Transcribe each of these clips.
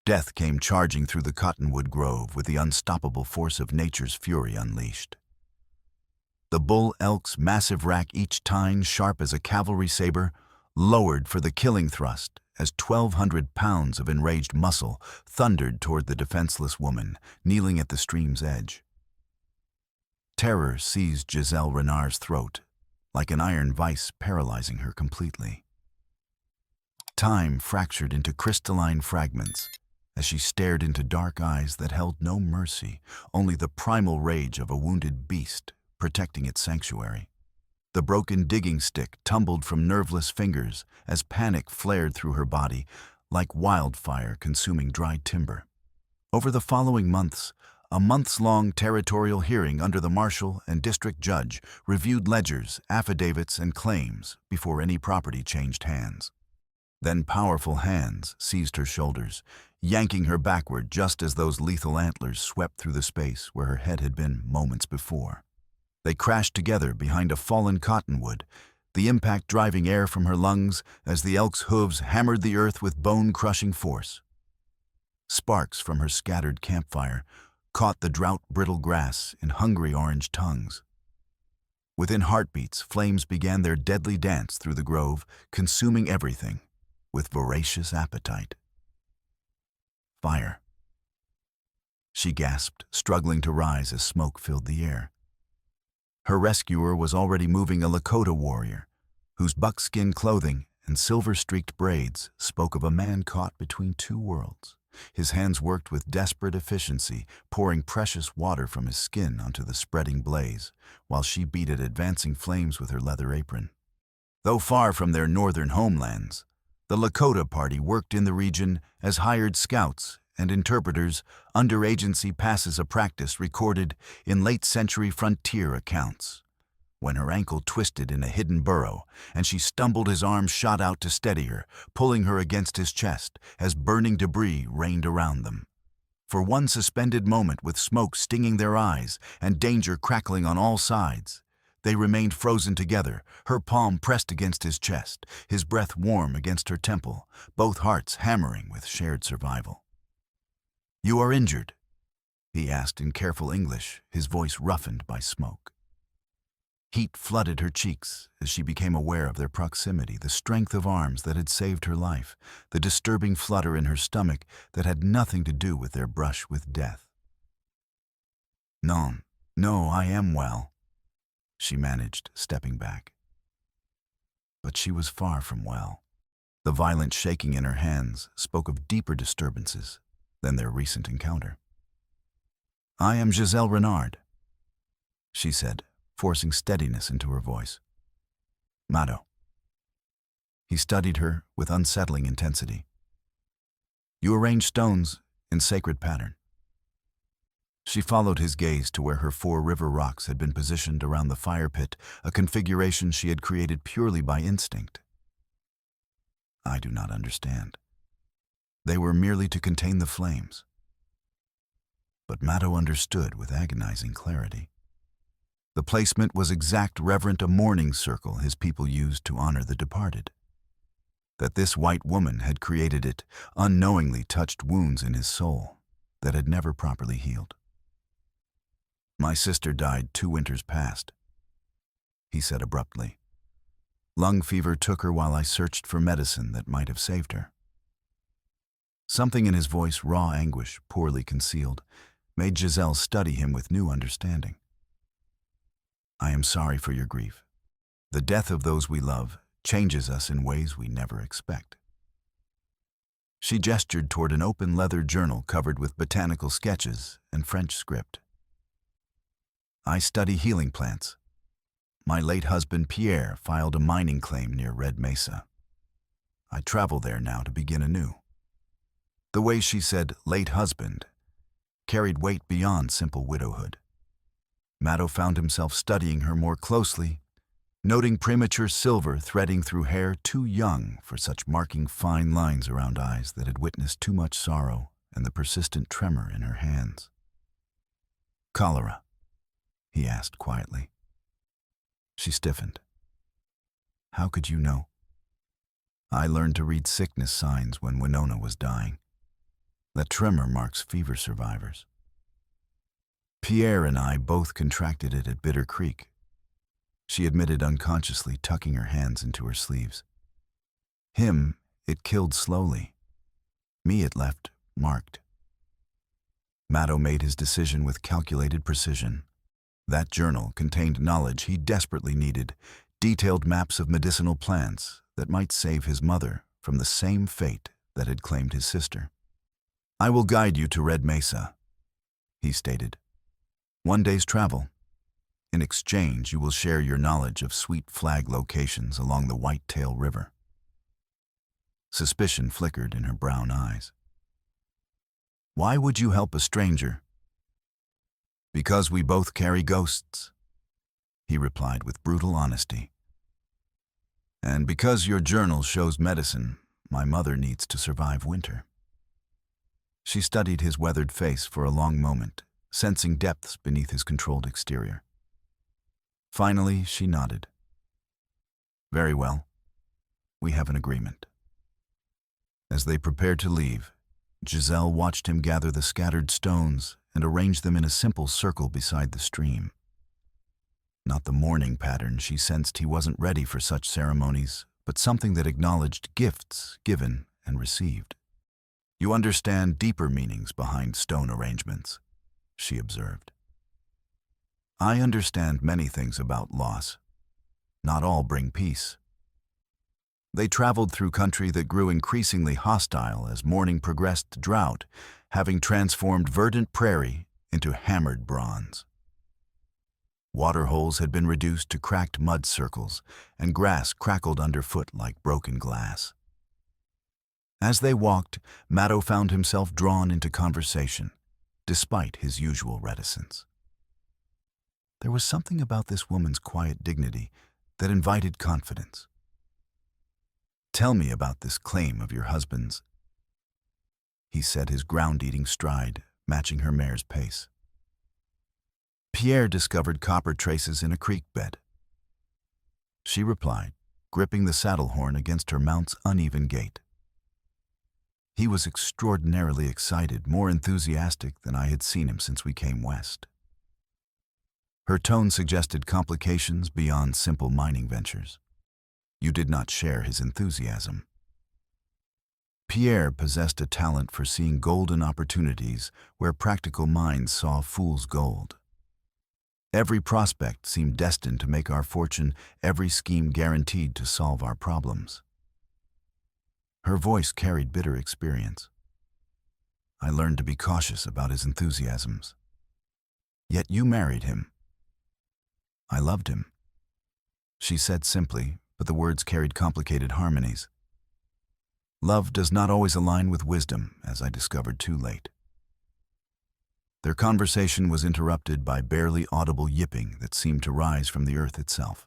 Death came charging through the cottonwood grove with the unstoppable force of nature's fury unleashed. The bull elk's massive rack, each tine sharp as a cavalry saber, lowered for the killing thrust as 1,200 pounds of enraged muscle thundered toward the defenseless woman kneeling at the stream's edge. Terror seized Giselle Renard's throat, like an iron vice paralyzing her completely. Time fractured into crystalline fragments as she stared into dark eyes that held no mercy, only the primal rage of a wounded beast protecting its sanctuary. The broken digging stick tumbled from nerveless fingers as panic flared through her body like wildfire consuming dry timber. Over the following months, a months-long territorial hearing under the marshal and district judge reviewed ledgers, affidavits, and claims before any property changed hands. Then powerful hands seized her shoulders, yanking her backward just as those lethal antlers swept through the space where her head had been moments before. They crashed together behind a fallen cottonwood, the impact driving air from her lungs as the elk's hooves hammered the earth with bone-crushing force. Sparks from her scattered campfire caught the drought-brittle grass in hungry orange tongues. Within heartbeats, flames began their deadly dance through the grove, consuming everything with voracious appetite. Fire. She gasped, struggling to rise as smoke filled the air. Her rescuer was already moving a Lakota warrior, whose buckskin clothing and silver-streaked braids spoke of a man caught between two worlds. His hands worked with desperate efficiency, pouring precious water from his skin onto the spreading blaze, while she beat at advancing flames with her leather apron. Though far from their northern homelands, the Lakota party worked in the region as hired scouts and interpreters under agency passes, a practice recorded in late-century frontier accounts. When her ankle twisted in a hidden burrow and she stumbled, his arm shot out to steady her, pulling her against his chest as burning debris rained around them. For one suspended moment, with smoke stinging their eyes and danger crackling on all sides, they remained frozen together, her palm pressed against his chest, his breath warm against her temple, both hearts hammering with shared survival. "You are injured?" he asked in careful English, his voice roughened by smoke. Heat flooded her cheeks as she became aware of their proximity, the strength of arms that had saved her life, the disturbing flutter in her stomach that had nothing to do with their brush with death. No, I am well," she managed, stepping back. But she was far from well. The violent shaking in her hands spoke of deeper disturbances than their recent encounter. "I am Giselle Renard," she said, forcing steadiness into her voice. "Mado." He studied her with unsettling intensity. "You arrange stones in sacred pattern." She followed his gaze to where her 4 river rocks had been positioned around the fire pit, a configuration she had created purely by instinct. "I do not understand. They were merely to contain the flames." But Mado understood with agonizing clarity. The placement was exact, reverent, a mourning circle his people used to honor the departed. That this white woman had created it unknowingly touched wounds in his soul that had never properly healed. "My sister died 2 winters past," he said abruptly. "Lung fever took her while I searched for medicine that might have saved her." Something in his voice, raw anguish, poorly concealed, made Giselle study him with new understanding. "I am sorry for your grief. The death of those we love changes us in ways we never expect." She gestured toward an open leather journal covered with botanical sketches and French script. "I study healing plants. My late husband Pierre filed a mining claim near Red Mesa. I travel there now to begin anew." The way she said "late husband" carried weight beyond simple widowhood. Mado found himself studying her more closely, noting premature silver threading through hair too young for such marking fine lines around eyes that had witnessed too much sorrow, and the persistent tremor in her hands. "Cholera?" he asked quietly. She stiffened. "How could you know?" "I learned to read sickness signs when Winona was dying. That tremor marks fever survivors. Pierre and I both contracted it at Bitter Creek. She admitted unconsciously, tucking her hands into her sleeves. Him, it killed slowly. Me, it left marked. Maddo made his decision with calculated precision. That journal contained knowledge he desperately needed, detailed maps of medicinal plants that might save his mother from the same fate that had claimed his sister. "I will guide you to Red Mesa," he stated. "One day's travel. In exchange, you will share your knowledge of Sweet Flag locations along the Whitetail River." Suspicion flickered in her brown eyes. "Why would you help a stranger?" "Because we both carry ghosts," he replied with brutal honesty. "And because your journal shows medicine my mother needs to survive winter." She studied his weathered face for a long moment, sensing depths beneath his controlled exterior. Finally, she nodded. "Very well. We have an agreement." As they prepared to leave, Giselle watched him gather the scattered stones and arrange them in a simple circle beside the stream. Not the mourning pattern she sensed he wasn't ready for such ceremonies, but something that acknowledged gifts given and received. "You understand deeper meanings behind stone arrangements," she observed. "I understand many things about loss. Not all bring peace." They traveled through country that grew increasingly hostile as morning progressed to drought, having transformed verdant prairie into hammered bronze. Waterholes had been reduced to cracked mud circles, and grass crackled underfoot like broken glass. As they walked, Maddo found himself drawn into conversation, despite his usual reticence. There was something about this woman's quiet dignity that invited confidence. "Tell me about this claim of your husband's," he said, his ground-eating stride matching her mare's pace. "Pierre discovered copper traces in a creek bed," she replied, gripping the saddle horn against her mount's uneven gait. "He was extraordinarily excited, more enthusiastic than I had seen him since we came west." Her tone suggested complications beyond simple mining ventures. "You did not share his enthusiasm." Pierre possessed a talent for seeing golden opportunities where practical minds saw fool's gold. Every prospect seemed destined to make our fortune, every scheme guaranteed to solve our problems. Her voice carried bitter experience. "I learned to be cautious about his enthusiasms. Yet you married him." "I loved him," she said simply, but the words carried complicated harmonies. "Love does not always align with wisdom, as I discovered too late." Their conversation was interrupted by barely audible yipping that seemed to rise from the earth itself.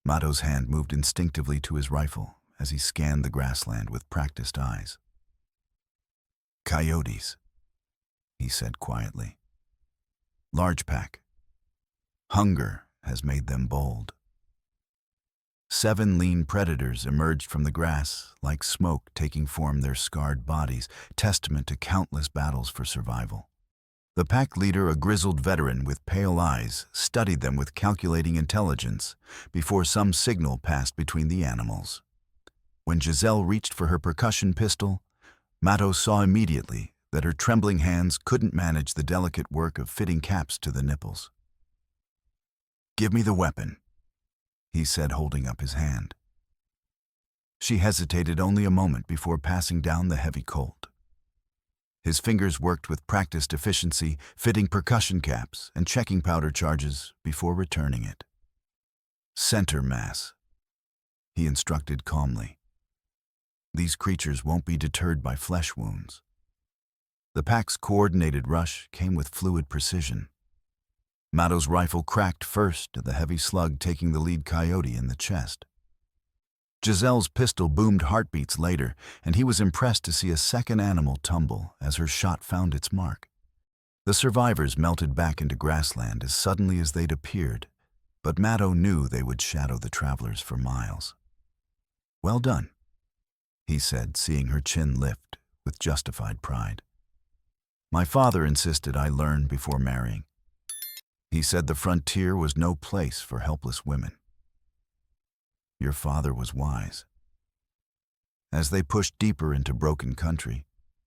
Maddo's hand moved instinctively to his rifle as he scanned the grassland with practiced eyes. "Coyotes," he said quietly. "Large pack. Hunger has made them bold." 7 lean predators emerged from the grass, like smoke taking form their scarred bodies, testament to countless battles for survival. The pack leader, a grizzled veteran with pale eyes, studied them with calculating intelligence before some signal passed between the animals. When Giselle reached for her percussion pistol, Maddo saw immediately that her trembling hands couldn't manage the delicate work of fitting caps to the nipples. "Give me the weapon," he said, holding up his hand. She hesitated only a moment before passing down the heavy Colt. His fingers worked with practiced efficiency, fitting percussion caps and checking powder charges before returning it. "Center mass," he instructed calmly. "These creatures won't be deterred by flesh wounds." The pack's coordinated rush came with fluid precision. Maddo's rifle cracked first, the heavy slug taking the lead coyote in the chest. Giselle's pistol boomed heartbeats later, and he was impressed to see a second animal tumble as her shot found its mark. The survivors melted back into grassland as suddenly as they'd appeared, but Maddo knew they would shadow the travelers for miles. "Well done," he said, seeing her chin lift with justified pride. My father insisted I learn before marrying. He said the frontier was no place for helpless women. Your father was wise. As they pushed deeper into broken country,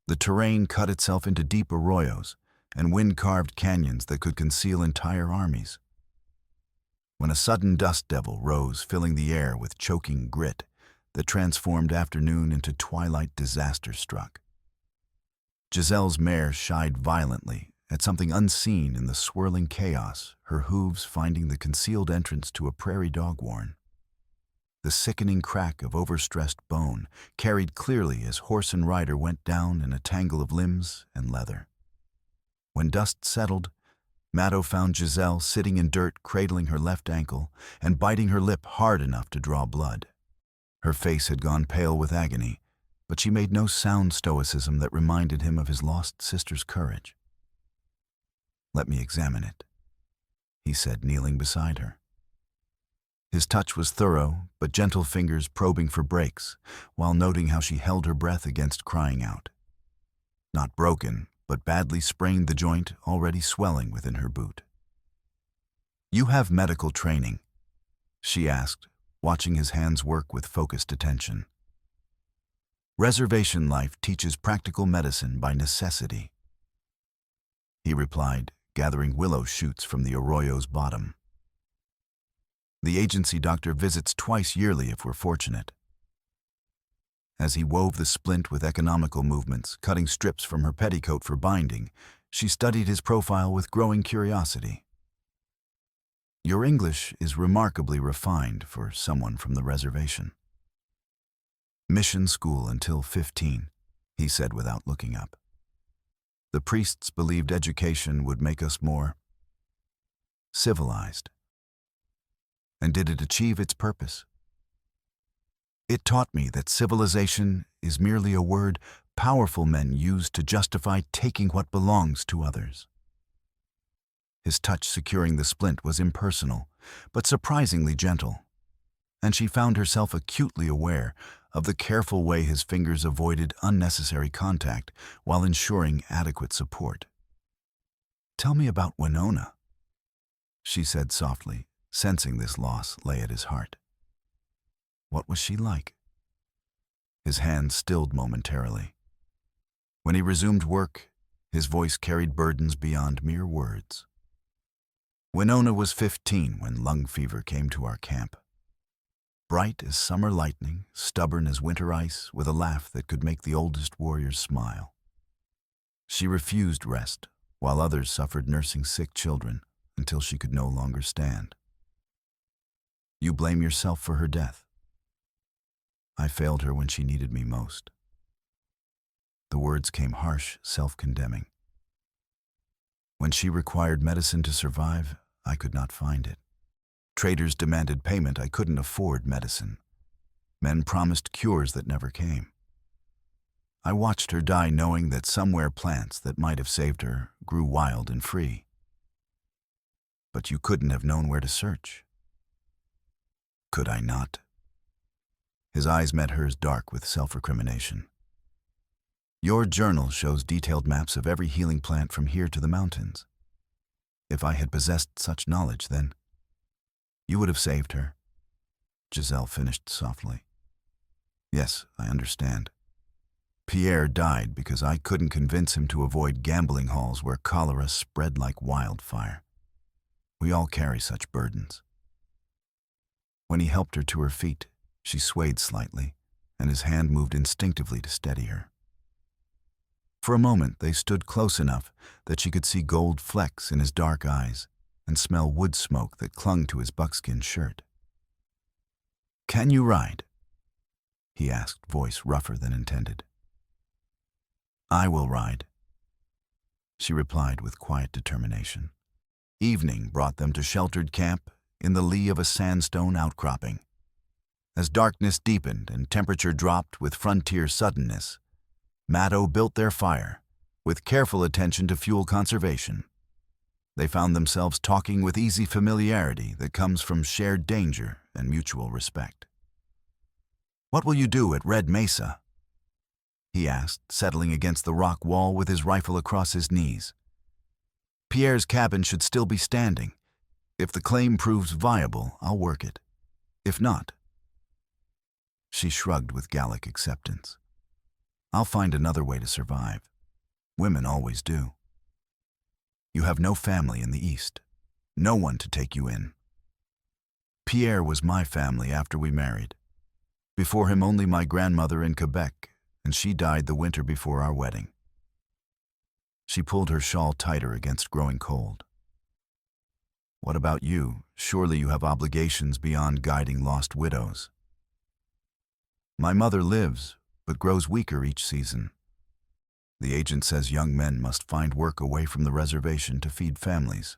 the terrain cut itself into deep arroyos and wind-carved canyons that could conceal entire armies. When a sudden dust devil rose, filling the air with choking grit that transformed afternoon into twilight, disaster struck. Giselle's mare shied violently at something unseen in the swirling chaos, her hooves finding the concealed entrance to a prairie dog warren. The sickening crack of overstressed bone carried clearly as horse and rider went down in a tangle of limbs and leather. When dust settled, Maddo found Giselle sitting in dirt, cradling her left ankle and biting her lip hard enough to draw blood. Her face had gone pale with agony, but she made no sound stoicism that reminded him of his lost sister's courage. "Let me examine it," he said, kneeling beside her. His touch was thorough, but gentle fingers probing for breaks, while noting how she held her breath against crying out. Not broken, but badly sprained the joint already swelling within her boot. "You have medical training?" she asked, watching his hands work with focused attention. "Reservation life teaches practical medicine by necessity," he replied, gathering willow shoots from the arroyo's bottom. "The agency doctor visits twice yearly if we're fortunate." As he wove the splint with economical movements, cutting strips from her petticoat for binding, she studied his profile with growing curiosity. "Your English is remarkably refined for someone from the reservation." "Mission school until 15, he said without looking up. "The priests believed education would make us more civilized." "And did it achieve its purpose?" "It taught me that civilization is merely a word powerful men use to justify taking what belongs to others." His touch securing the splint was impersonal, but surprisingly gentle, and she found herself acutely aware of the careful way his fingers avoided unnecessary contact while ensuring adequate support. "Tell me about Winona," she said softly, sensing this loss lay at his heart. "What was she like?" His hand stilled momentarily. When he resumed work, his voice carried burdens beyond mere words. "Winona was 15 when lung fever came to our camp. Bright as summer lightning, stubborn as winter ice, with a laugh that could make the oldest warriors smile. She refused rest, while others suffered nursing sick children until she could no longer stand. You blame yourself for her death. I failed her when she needed me most." The words came harsh, self-condemning. "When she required medicine to survive, I could not find it. Traders demanded payment. I couldn't afford medicine. Men promised cures that never came. I watched her die knowing that somewhere plants that might have saved her grew wild and free. But you couldn't have known where to search." "Could I not?" His eyes met hers, dark with self-recrimination. "Your journal shows detailed maps of every healing plant from here to the mountains. If I had possessed such knowledge, then you would have saved her," Giselle finished softly. "Yes, I understand. Pierre died because I couldn't convince him to avoid gambling halls where cholera spread like wildfire. We all carry such burdens." When he helped her to her feet, she swayed slightly, and his hand moved instinctively to steady her. For a moment, they stood close enough that she could see gold flecks in his dark eyes and smell wood smoke that clung to his buckskin shirt. "Can you ride?" he asked, voice rougher than intended. "I will ride," she replied with quiet determination. Evening brought them to sheltered camp in the lee of a sandstone outcropping. As darkness deepened and temperature dropped with frontier suddenness, Maddo built their fire, with careful attention to fuel conservation. They found themselves talking with easy familiarity that comes from shared danger and mutual respect. "What will you do at Red Mesa?" he asked, settling against the rock wall with his rifle across his knees. Pierre's cabin should still be standing. If the claim proves viable, I'll work it. If not, she shrugged with Gallic acceptance. I'll find another way to survive. Women always do. You have no family in the East, no one to take you in. Pierre was my family after we married. Before him, only my grandmother in Quebec, and she died the winter before our wedding. She pulled her shawl tighter against growing cold. What about you? Surely you have obligations beyond guiding lost widows. My mother lives, but grows weaker each season. The agent says young men must find work away from the reservation to feed families.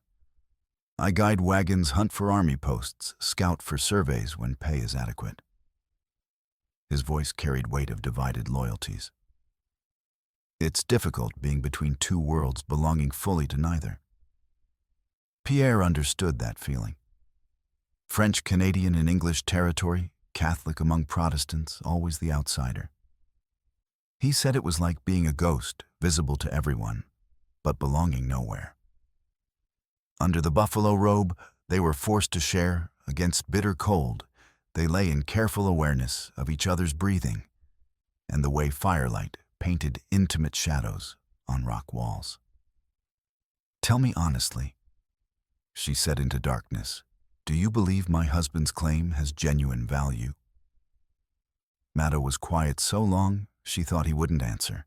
I guide wagons, hunt for army posts, scout for surveys when pay is adequate. His voice carried weight of divided loyalties. It's difficult being between two worlds, belonging fully to neither. Pierre understood that feeling. French Canadian in English territory, Catholic among Protestants, always the outsider. He said it was like being a ghost, visible to everyone, but belonging nowhere. Under the buffalo robe, they were forced to share. Against bitter cold, they lay in careful awareness of each other's breathing and the way firelight painted intimate shadows on rock walls. Tell me honestly, she said into darkness, do you believe my husband's claim has genuine value? Maddo was quiet so long, she thought he wouldn't answer.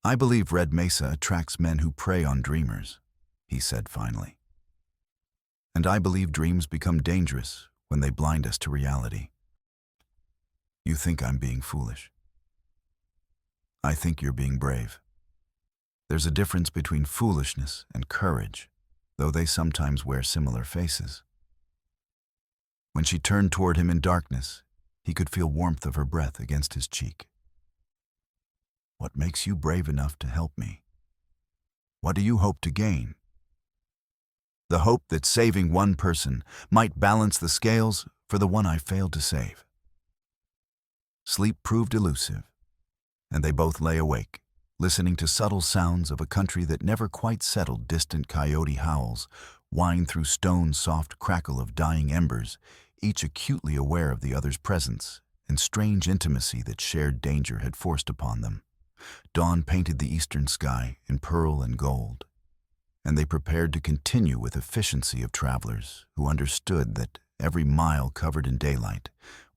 I believe Red Mesa attracts men who prey on dreamers, he said finally. And I believe dreams become dangerous when they blind us to reality. You think I'm being foolish. I think you're being brave. There's a difference between foolishness and courage, though they sometimes wear similar faces. When she turned toward him in darkness, he could feel warmth of her breath against his cheek. What makes you brave enough to help me? What do you hope to gain? The hope that saving one person might balance the scales for the one I failed to save. Sleep proved elusive, and they both lay awake, listening to subtle sounds of a country that never quite settled. Distant coyote howls whined through stone's soft crackle of dying embers, each acutely aware of the other's presence and strange intimacy that shared danger had forced upon them. Dawn painted the eastern sky in pearl and gold, and they prepared to continue with efficiency of travelers who understood that every mile covered in daylight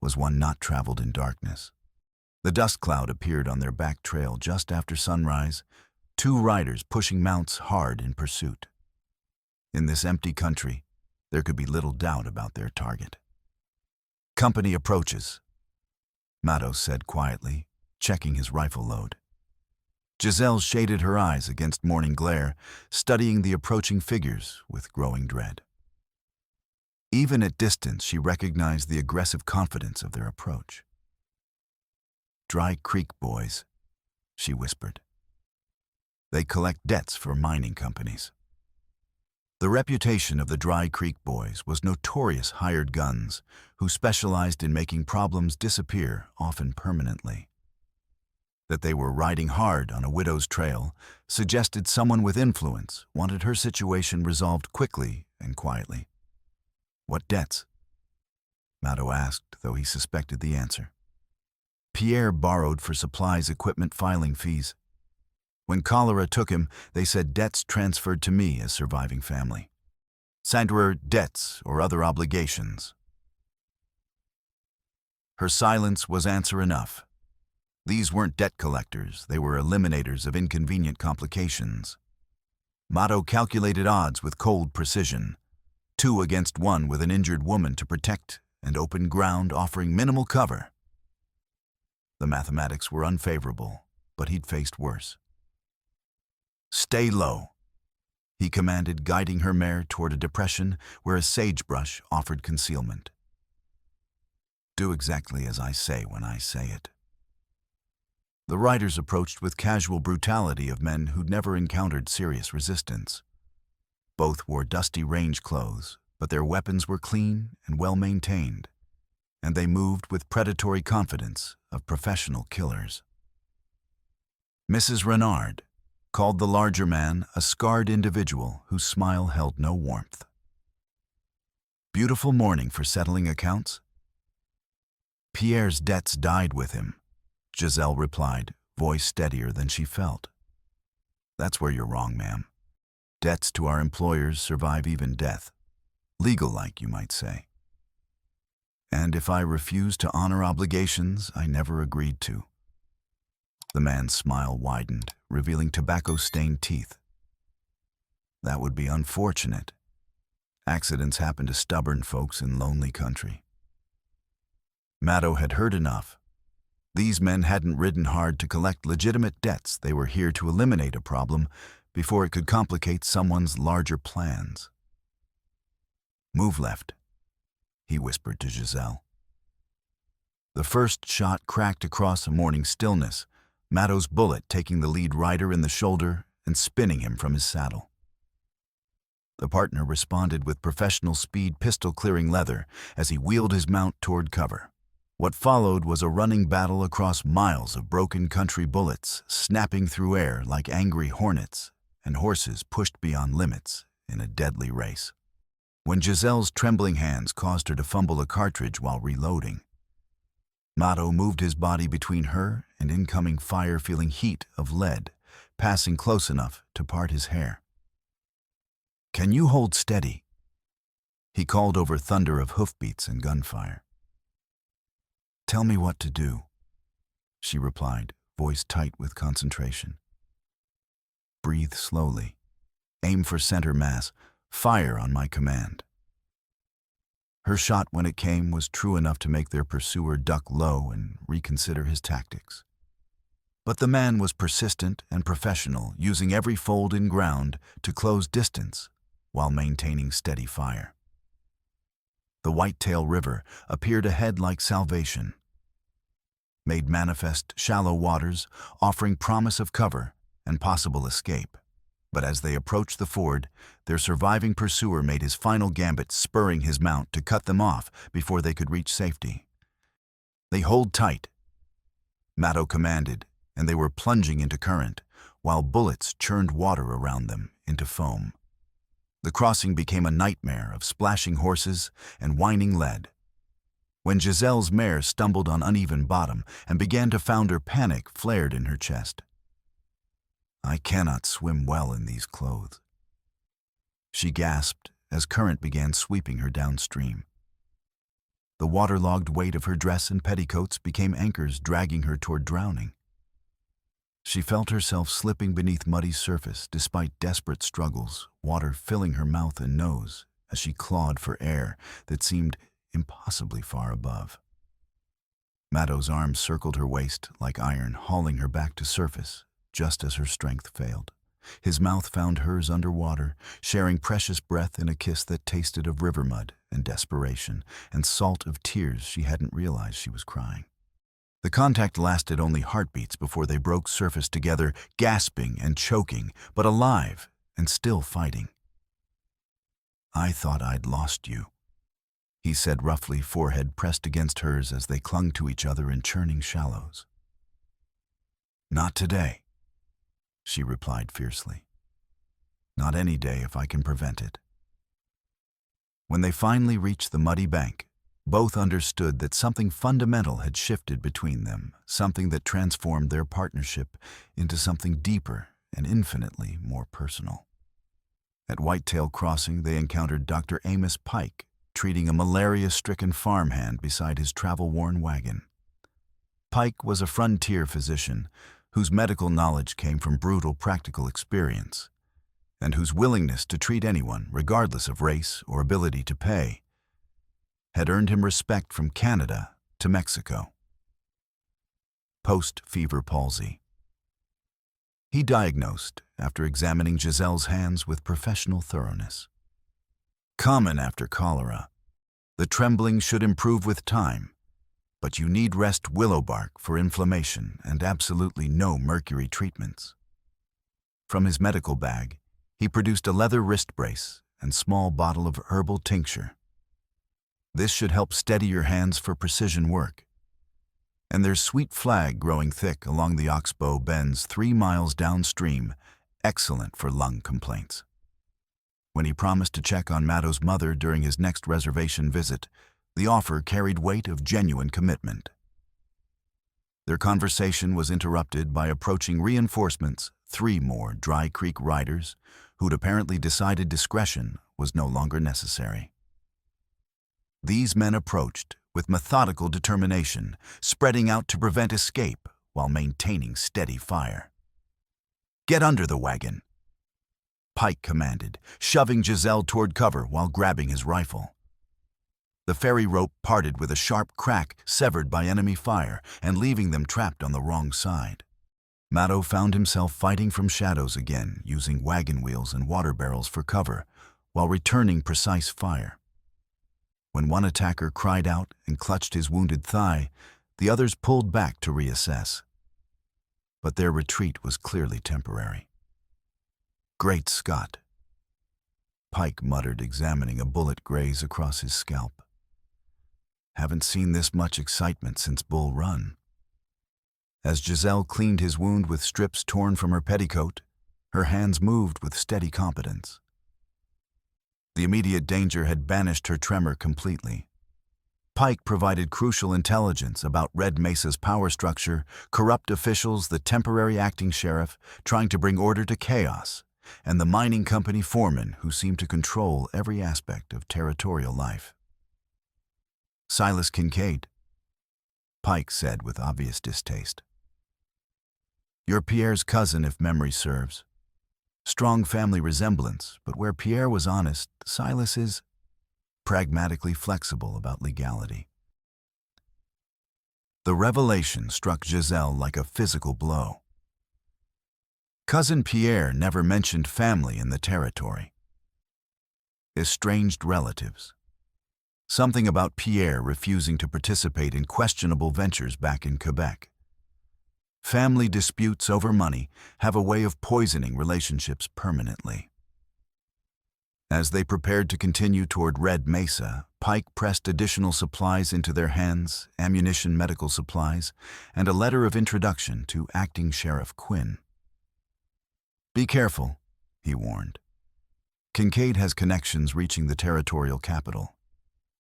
was one not traveled in darkness. The dust cloud appeared on their back trail just after sunrise, two riders pushing mounts hard in pursuit. In this empty country, there could be little doubt about their target. Company approaches, Maddo said quietly, checking his rifle load. Giselle shaded her eyes against morning glare, studying the approaching figures with growing dread. Even at distance, she recognized the aggressive confidence of their approach. Dry Creek boys, she whispered. They collect debts for mining companies. The reputation of the Dry Creek boys was notorious hired guns who specialized in making problems disappear, often permanently. That they were riding hard on a widow's trail suggested someone with influence wanted her situation resolved quickly and quietly. What debts? Maddo asked, though he suspected the answer. Pierre borrowed for supplies, equipment, filing fees. When cholera took him, they said debts transferred to me as surviving family. Sandwer debts or other obligations. Her silence was answer enough. These weren't debt collectors, they were eliminators of inconvenient complications. Maddo calculated odds with cold precision. 2 against 1 with an injured woman to protect and open ground offering minimal cover. The mathematics were unfavorable, but he'd faced worse. Stay low, he commanded, guiding her mare toward a depression where a sagebrush offered concealment. Do exactly as I say when I say it. The riders approached with casual brutality of men who'd never encountered serious resistance. Both wore dusty range clothes, but their weapons were clean and well-maintained, and they moved with predatory confidence of professional killers. Mrs. Renard called the larger man a scarred individual whose smile held no warmth. Beautiful morning for settling accounts? Pierre's debts died with him, Giselle replied, voice steadier than she felt. That's where you're wrong, ma'am. Debts to our employers survive even death. Legal-like, you might say. And if I refuse to honor obligations I never agreed to. The man's smile widened, revealing tobacco-stained teeth. That would be unfortunate. Accidents happen to stubborn folks in lonely country. Maddo had heard enough. These men hadn't ridden hard to collect legitimate debts. They were here to eliminate a problem before it could complicate someone's larger plans. Move left, he whispered to Giselle. The first shot cracked across a morning stillness, Maddo's bullet taking the lead rider in the shoulder and spinning him from his saddle. The partner responded with professional speed, pistol clearing leather as he wheeled his mount toward cover. What followed was a running battle across miles of broken country, bullets snapping through air like angry hornets, and horses pushed beyond limits in a deadly race. When Giselle's trembling hands caused her to fumble a cartridge while reloading, Maddo moved his body between her and incoming fire, feeling heat of lead, passing close enough to part his hair. "Can you hold steady?" he called over thunder of hoofbeats and gunfire. "Tell me what to do," she replied, voice tight with concentration. "Breathe slowly. Aim for center mass. Fire on my command." Her shot, when it came, was true enough to make their pursuer duck low and reconsider his tactics. But the man was persistent and professional, using every fold in ground to close distance while maintaining steady fire. The Whitetail River appeared ahead like salvation, made manifest shallow waters, offering promise of cover and possible escape. But as they approached the ford, their surviving pursuer made his final gambit, spurring his mount to cut them off before they could reach safety. "They hold tight," Maddo commanded, and they were plunging into current, while bullets churned water around them into foam. The crossing became a nightmare of splashing horses and whining lead. When Giselle's mare stumbled on uneven bottom and began to founder, panic flared in her chest. "I cannot swim well in these clothes," she gasped as current began sweeping her downstream. The waterlogged weight of her dress and petticoats became anchors, dragging her toward drowning. She felt herself slipping beneath muddy surface despite desperate struggles, water filling her mouth and nose as she clawed for air that seemed impossibly far above. Maddo's arms circled her waist like iron, hauling her back to surface just as her strength failed. His mouth found hers underwater, sharing precious breath in a kiss that tasted of river mud and desperation and salt of tears she hadn't realized she was crying. The contact lasted only heartbeats before they broke surface together, gasping and choking, but alive and still fighting. "I thought I'd lost you," he said roughly, forehead pressed against hers as they clung to each other in churning shallows. "Not today," she replied fiercely. "Not any day if I can prevent it." When they finally reached the muddy bank, both understood that something fundamental had shifted between them, something that transformed their partnership into something deeper and infinitely more personal. At Whitetail Crossing, they encountered Dr. Amos Pike, treating a malaria-stricken farmhand beside his travel-worn wagon. Pike was a frontier physician whose medical knowledge came from brutal practical experience, and whose willingness to treat anyone, regardless of race or ability to pay, had earned him respect from Canada to Mexico. Post-fever palsy. He diagnosed after examining Giselle's hands with professional thoroughness. Common after cholera. The trembling should improve with time, but you need rest willow bark for inflammation and absolutely no mercury treatments. From his medical bag, he produced a leather wrist brace and small bottle of herbal tincture. This should help steady your hands for precision work. and their sweet flag growing thick along the Oxbow bends 3 miles downstream, excellent for lung complaints. When he promised to check on Mattow's mother during his next reservation visit, the offer carried weight of genuine commitment. Their conversation was interrupted by approaching reinforcements, 3 more Dry Creek riders, who'd apparently decided discretion was no longer necessary. These men approached with methodical determination, spreading out to prevent escape while maintaining steady fire. "Get under the wagon," Pike commanded, shoving Giselle toward cover while grabbing his rifle. The ferry rope parted with a sharp crack severed by enemy fire and leaving them trapped on the wrong side. Mattow found himself fighting from shadows again, using wagon wheels and water barrels for cover while returning precise fire. When one attacker cried out and clutched his wounded thigh, the others pulled back to reassess. But their retreat was clearly temporary. "Great Scott," Pike muttered, examining a bullet graze across his scalp. "Haven't seen this much excitement since Bull Run." As Giselle cleaned his wound with strips torn from her petticoat, her hands moved with steady competence. The immediate danger had banished her tremor completely. Pike provided crucial intelligence about Red Mesa's power structure, corrupt officials, the temporary acting sheriff trying to bring order to chaos, and the mining company foreman who seemed to control every aspect of territorial life. "Silas Kincaid," Pike said with obvious distaste. "You're Pierre's cousin, if memory serves. Strong family resemblance, but where Pierre was honest, Silas is pragmatically flexible about legality." The revelation struck Giselle like a physical blow. Cousin Pierre never mentioned family in the territory. Estranged relatives. Something about Pierre refusing to participate in questionable ventures back in Quebec. Family disputes over money have a way of poisoning relationships permanently. As they prepared to continue toward Red Mesa, Pike pressed additional supplies into their hands, ammunition, medical supplies, and a letter of introduction to Acting Sheriff Quinn. "Be careful," he warned. "Kincaid has connections reaching the territorial capital.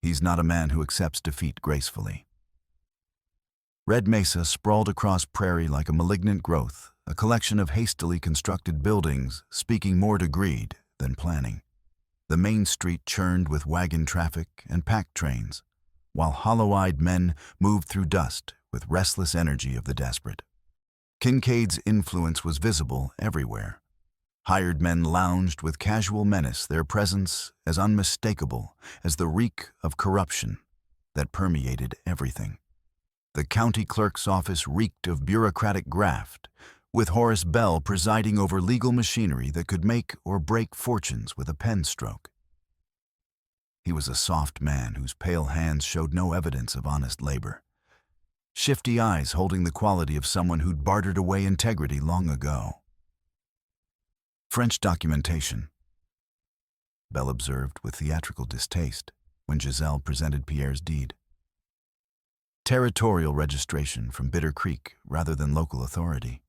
He's not a man who accepts defeat gracefully." Red Mesa sprawled across prairie like a malignant growth, a collection of hastily constructed buildings speaking more to greed than planning. The main street churned with wagon traffic and pack trains, while hollow-eyed men moved through dust with restless energy of the desperate. Kincaid's influence was visible everywhere. Hired men lounged with casual menace, their presence as unmistakable as the reek of corruption that permeated everything. The county clerk's office reeked of bureaucratic graft, with Horace Bell presiding over legal machinery that could make or break fortunes with a pen stroke. He was a soft man whose pale hands showed no evidence of honest labor, shifty eyes holding the quality of someone who'd bartered away integrity long ago. "French documentation," Bell observed with theatrical distaste when Giselle presented Pierre's deed. "Territorial registration from Bitter Creek rather than local authority.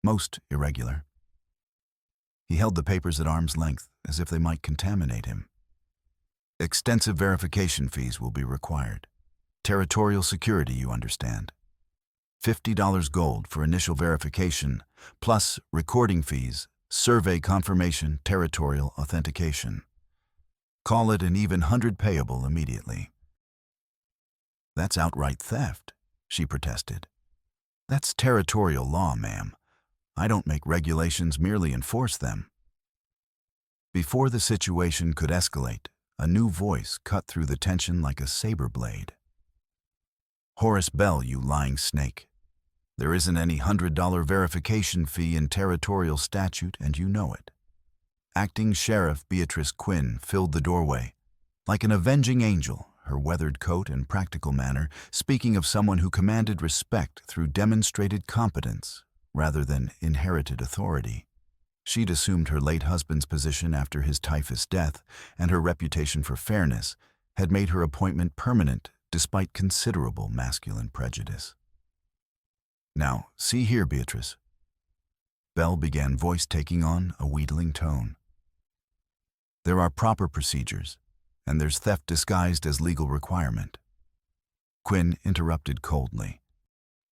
Most irregular." He held the papers at arm's length as if they might contaminate him. "Extensive verification fees will be required. Territorial security, you understand. $50 gold for initial verification, plus recording fees, survey confirmation, territorial authentication. Call it an even 100 payable immediately." "That's outright theft," she protested. "That's territorial law, ma'am. I don't make regulations, merely enforce them." Before the situation could escalate, a new voice cut through the tension like a saber blade. "Horace Bell, you lying snake. There isn't any $100 verification fee in territorial statute, and you know it." Acting Sheriff Beatrice Quinn filled the doorway, like an avenging angel, her weathered coat and practical manner speaking of someone who commanded respect through demonstrated competence rather than inherited authority. She'd assumed her late husband's position after his typhus death, and her reputation for fairness had made her appointment permanent despite considerable masculine prejudice. Now, see here, Beatrice. Belle began, voice taking on a wheedling tone. There are proper procedures, and there's theft disguised as legal requirement. Quinn interrupted coldly.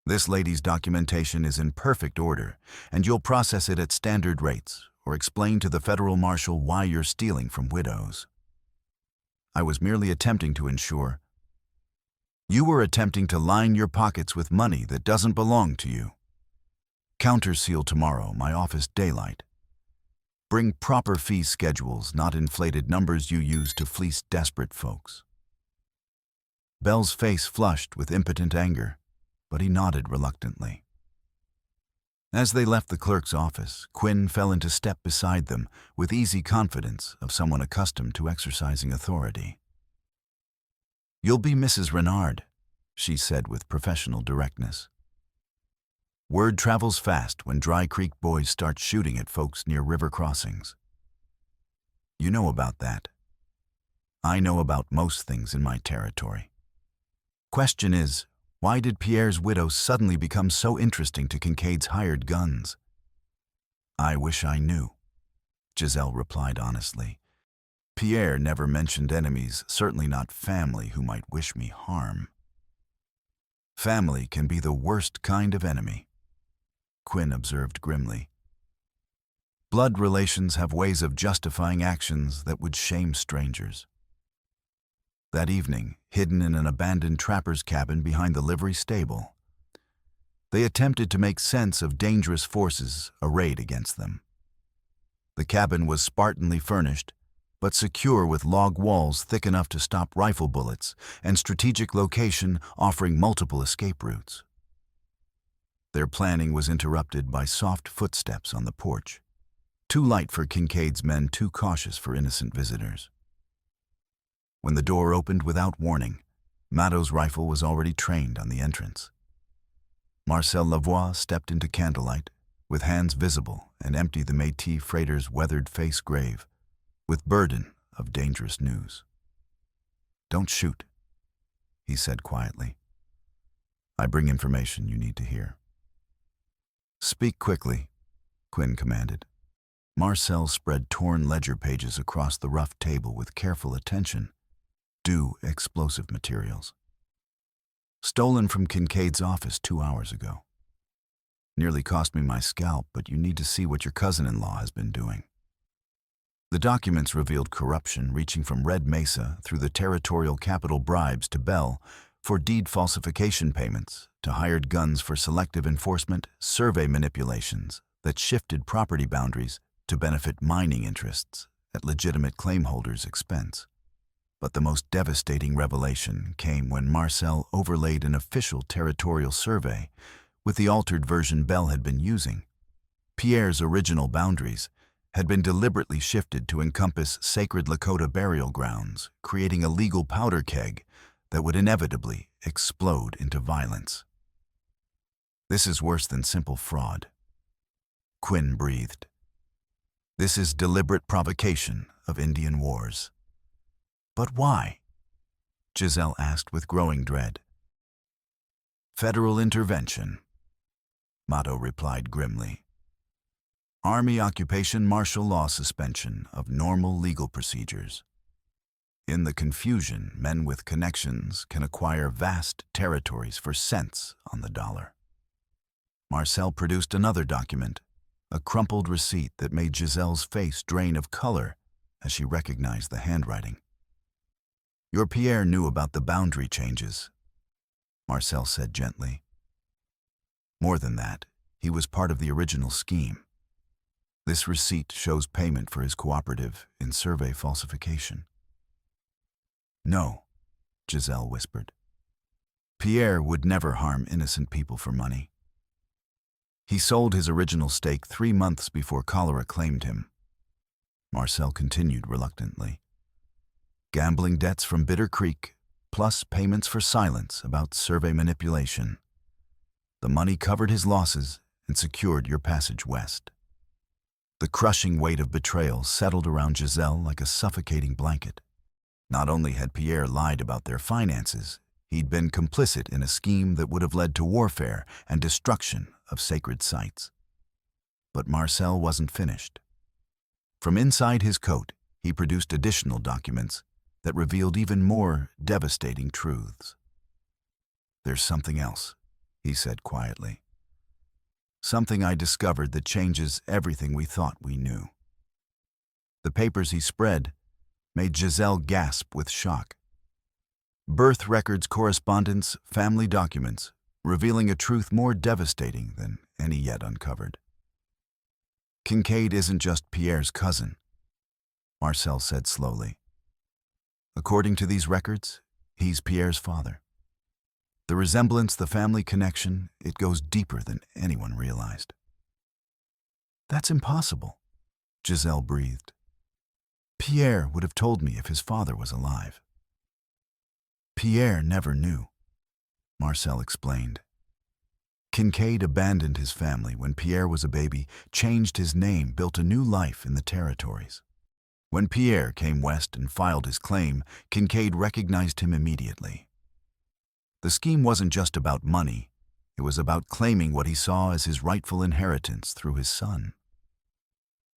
This lady's documentation is in perfect order, and you'll process it at standard rates, or explain to the federal marshal why you're stealing from widows. I was merely attempting to ensure. You were attempting to line your pockets with money that doesn't belong to you. Counter seal tomorrow, my office daylight. Bring proper fee schedules, not inflated numbers you use to fleece desperate folks. Belle's face flushed with impotent anger, but he nodded reluctantly. As they left the clerk's office, Quinn fell into step beside them with easy confidence of someone accustomed to exercising authority. You'll be Mrs. Renard, she said with professional directness. Word travels fast when Dry Creek boys start shooting at folks near river crossings. You know about that. I know about most things in my territory. Question is, why did Pierre's widow suddenly become so interesting to Kincaid's hired guns? I wish I knew, Giselle replied honestly. Pierre never mentioned enemies, certainly not family who might wish me harm. Family can be the worst kind of enemy, Quinn observed grimly. Blood relations have ways of justifying actions that would shame strangers. That evening, hidden in an abandoned trapper's cabin behind the livery stable, they attempted to make sense of dangerous forces arrayed against them. The cabin was Spartanly furnished, but secure with log walls thick enough to stop rifle bullets and strategic location offering multiple escape routes. Their planning was interrupted by soft footsteps on the porch, too light for Kincaid's men, too cautious for innocent visitors. When the door opened without warning, Matteau's rifle was already trained on the entrance. Marcel Lavoie stepped into candlelight, with hands visible, and emptied the Métis freighter's weathered face grave, with burden of dangerous news. Don't shoot, he said quietly. I bring information you need to hear. Speak quickly, Quinn commanded. Marcel spread torn ledger pages across the rough table with careful attention. Due explosive materials. Stolen from Kincaid's office 2 hours ago. Nearly cost me my scalp, but you need to see what your cousin-in-law has been doing. The documents revealed corruption reaching from Red Mesa through the territorial capital bribes to Belle for deed falsification payments, to hired guns for selective enforcement, survey manipulations that shifted property boundaries to benefit mining interests at legitimate claim holders' expense. But the most devastating revelation came when Marcel overlaid an official territorial survey with the altered version Belle had been using. Pierre's original boundaries had been deliberately shifted to encompass sacred Lakota burial grounds, creating a legal powder keg that would inevitably explode into violence. This is worse than simple fraud, Quinn breathed. This is deliberate provocation of Indian wars. But why? Giselle asked with growing dread. Federal intervention, Matteau replied grimly. Army occupation martial law suspension of normal legal procedures. In the confusion, men with connections can acquire vast territories for cents on the dollar. Marcel produced another document, a crumpled receipt that made Giselle's face drain of color as she recognized the handwriting. Your Pierre knew about the boundary changes, Marcel said gently. More than that, he was part of the original scheme. This receipt shows payment for his cooperative in survey falsification. No, Giselle whispered. Pierre would never harm innocent people for money. He sold his original stake 3 months before cholera claimed him. Marcel continued reluctantly. Gambling debts from Bitter Creek, plus payments for silence about survey manipulation. The money covered his losses and secured your passage west. The crushing weight of betrayal settled around Giselle like a suffocating blanket. Not only had Pierre lied about their finances, He'd been complicit in a scheme that would have led to warfare and destruction of sacred sites. But Marcel wasn't finished. From inside his coat, he produced additional documents that revealed even more devastating truths. "There's something else," he said quietly. "Something I discovered that changes everything we thought we knew." The papers he spread made Giselle gasp with shock. Birth records, correspondence, family documents, revealing a truth more devastating than any yet uncovered. "Kincaid isn't just Pierre's cousin," Marcel said slowly. "According to these records, he's Pierre's father. The resemblance, the family connection, it goes deeper than anyone realized." "That's impossible," Giselle breathed. "Pierre would have told me if his father was alive." "Pierre never knew," Marcel explained. "Kincaid abandoned his family when Pierre was a baby, changed his name, built a new life in the territories. When Pierre came west and filed his claim, Kincaid recognized him immediately. The scheme wasn't just about money, it was about claiming what he saw as his rightful inheritance through his son."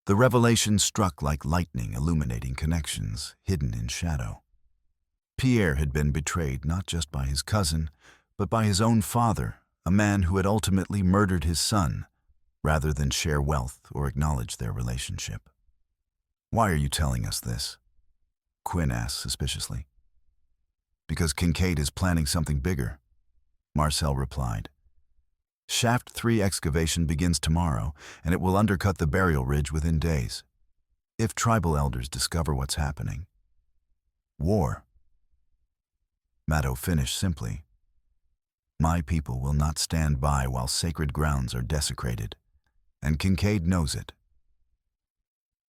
The revelation struck like lightning, illuminating connections hidden in shadow. Pierre had been betrayed not just by his cousin, but by his own father, a man who had ultimately murdered his son, rather than share wealth or acknowledge their relationship. "Why are you telling us this?" Quinn asked suspiciously. "Because Kincaid is planning something bigger," Marcel replied. "Shaft 3 excavation begins tomorrow, and it will undercut the burial ridge within days. If tribal elders discover what's happening, war." Maddow finished simply. "My people will not stand by while sacred grounds are desecrated, and Kincaid knows it."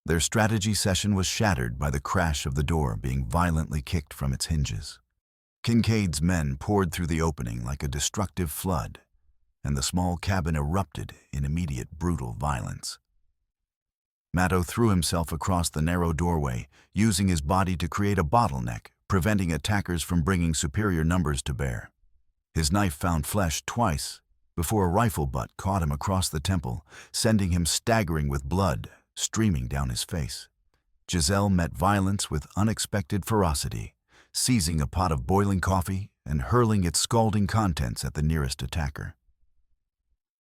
Their strategy session was shattered by the crash of the door being violently kicked from its hinges. Kincaid's men poured through the opening like a destructive flood, and the small cabin erupted in immediate brutal violence. Maddow threw himself across the narrow doorway, using his body to create a bottleneck, preventing attackers from bringing superior numbers to bear. His knife found flesh twice before a rifle butt caught him across the temple, sending him staggering with blood streaming down his face. Giselle met violence with unexpected ferocity, seizing a pot of boiling coffee and hurling its scalding contents at the nearest attacker.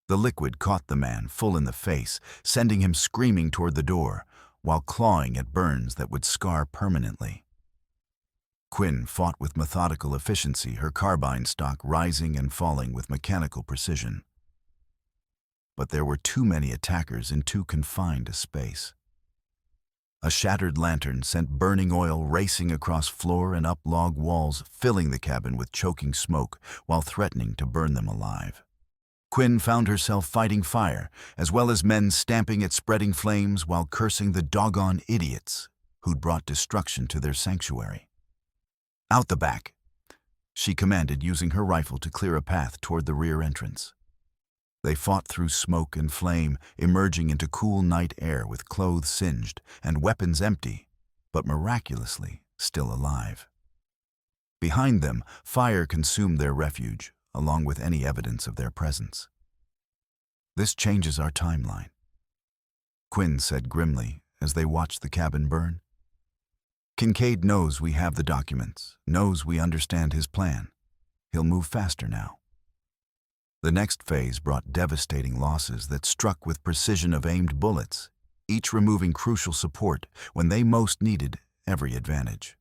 The liquid caught the man full in the face, sending him screaming toward the door, while clawing at burns that would scar permanently. Quinn fought with methodical efficiency, her carbine stock rising and falling with mechanical precision. But there were too many attackers in too confined a space. A shattered lantern sent burning oil racing across floor and up log walls, filling the cabin with choking smoke while threatening to burn them alive. Quinn found herself fighting fire, as well as men stamping at spreading flames while cursing the doggone idiots who'd brought destruction to their sanctuary. "Out the back," she commanded, using her rifle to clear a path toward the rear entrance. They fought through smoke and flame, emerging into cool night air with clothes singed and weapons empty, but miraculously still alive. Behind them, fire consumed their refuge, along with any evidence of their presence. "This changes our timeline," Quinn said grimly as they watched the cabin burn. "Kincaid knows we have the documents, knows we understand his plan. He'll move faster now." The next phase brought devastating losses that struck with precision of aimed bullets, each removing crucial support when they most needed every advantage.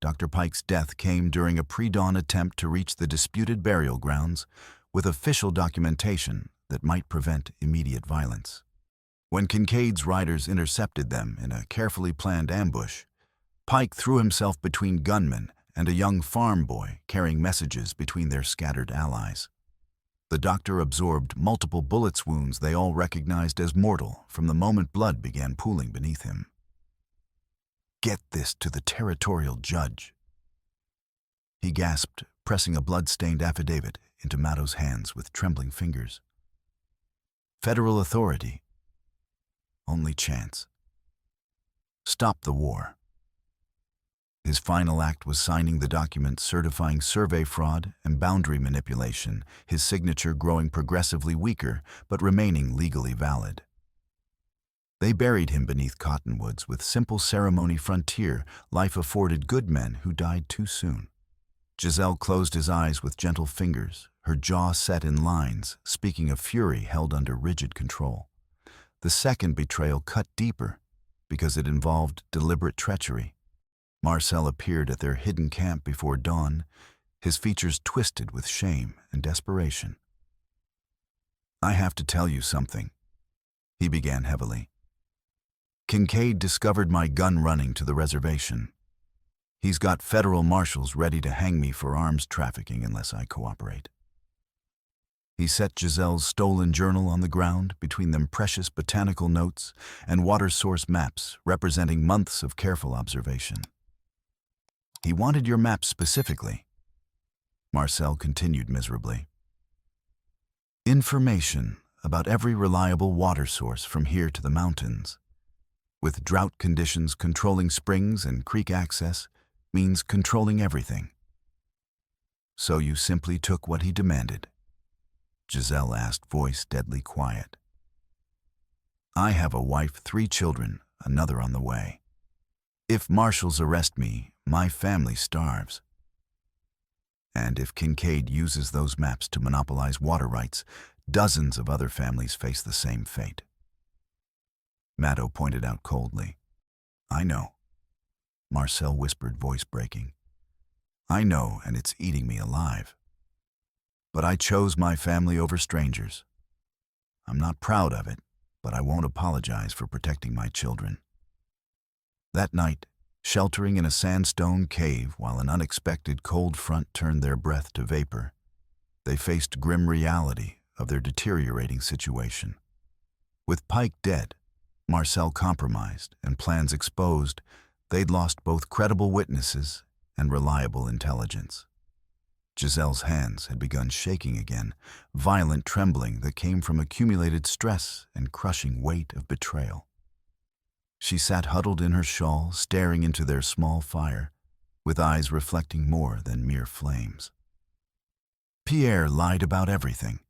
Dr. Pike's death came during a pre-dawn attempt to reach the disputed burial grounds with official documentation that might prevent immediate violence. When Kincaid's riders intercepted them in a carefully planned ambush, Pike threw himself between gunmen and a young farm boy carrying messages between their scattered allies. The doctor absorbed multiple bullet wounds they all recognized as mortal from the moment blood began pooling beneath him. "Get this to the territorial judge," he gasped, pressing a blood-stained affidavit into Maddow's hands with trembling fingers. "Federal authority. Only chance. Stop the war." His final act was signing the document certifying survey fraud and boundary manipulation, his signature growing progressively weaker but remaining legally valid. They buried him beneath cottonwoods with simple ceremony. Frontier life afforded good men who died too soon. Giselle closed his eyes with gentle fingers, her jaw set in lines, speaking of fury held under rigid control. The second betrayal cut deeper because it involved deliberate treachery. Marcel appeared at their hidden camp before dawn, his features twisted with shame and desperation. "I have to tell you something," he began heavily. "Kincaid discovered my gun running to the reservation. He's got federal marshals ready to hang me for arms trafficking unless I cooperate." He set Giselle's stolen journal on the ground, between them precious botanical notes and water source maps representing months of careful observation. "He wanted your maps specifically," Marcel continued miserably. "Information about every reliable water source from here to the mountains. With drought conditions, controlling springs and creek access means controlling everything." "So you simply took what he demanded?" Giselle asked, voice deadly quiet. "I have a wife, 3 children, another on the way. If marshals arrest me, my family starves. And if Kincaid uses those maps to monopolize water rights, dozens of other families face the same fate." Maddo pointed out coldly. "I know," Marcel whispered, voice breaking. "I know, and it's eating me alive. But I chose my family over strangers. I'm not proud of it, but I won't apologize for protecting my children." That night, sheltering in a sandstone cave while an unexpected cold front turned their breath to vapor, they faced grim reality of their deteriorating situation. With Pike dead, Marcel compromised, and plans exposed, they'd lost both credible witnesses and reliable intelligence. Giselle's hands had begun shaking again, violent trembling that came from accumulated stress and crushing weight of betrayal. She sat huddled in her shawl, staring into their small fire, with eyes reflecting more than mere flames. "Pierre lied about everything,"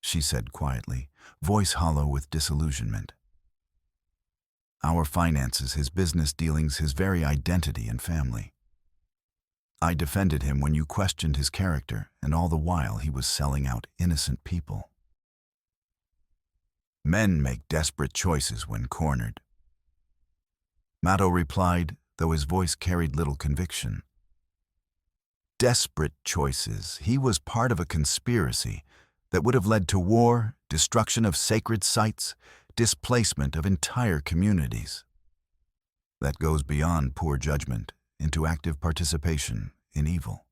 she said quietly, voice hollow with disillusionment. "Our finances, his business dealings, his very identity and family. I defended him when you questioned his character, and all the while he was selling out innocent people." "Men make desperate choices when cornered," Maddo replied, though his voice carried little conviction. "Desperate choices. He was part of a conspiracy that would have led to war, destruction of sacred sites, displacement of entire communities. That goes beyond poor judgment into active participation in evil."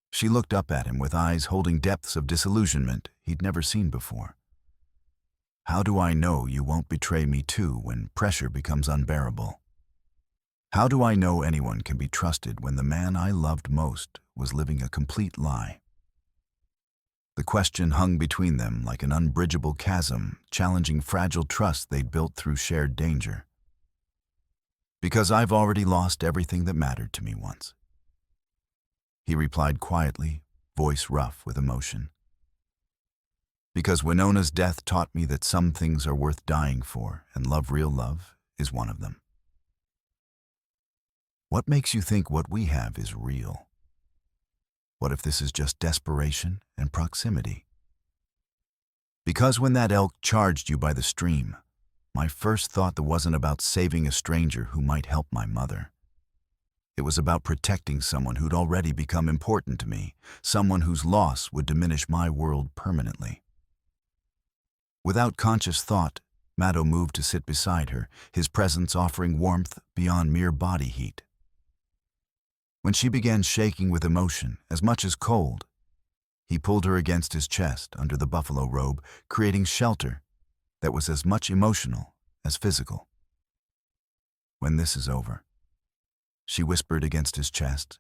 She looked up at him with eyes holding depths of disillusionment he'd never seen before. "How do I know you won't betray me too when pressure becomes unbearable? How do I know anyone can be trusted when the man I loved most was living a complete lie?" The question hung between them like an unbridgeable chasm, challenging fragile trust they'd built through shared danger. "Because I've already lost everything that mattered to me once," he replied quietly, voice rough with emotion. "Because Winona's death taught me that some things are worth dying for, and real love, is one of them." "What makes you think what we have is real? What if this is just desperation and proximity?" "Because when that elk charged you by the stream, my first thought that wasn't about saving a stranger who might help my mother. It was about protecting someone who'd already become important to me, someone whose loss would diminish my world permanently." Without conscious thought, Maddo moved to sit beside her, his presence offering warmth beyond mere body heat. When she began shaking with emotion, as much as cold, he pulled her against his chest under the buffalo robe, creating shelter that was as much emotional as physical. "When this is over," she whispered against his chest,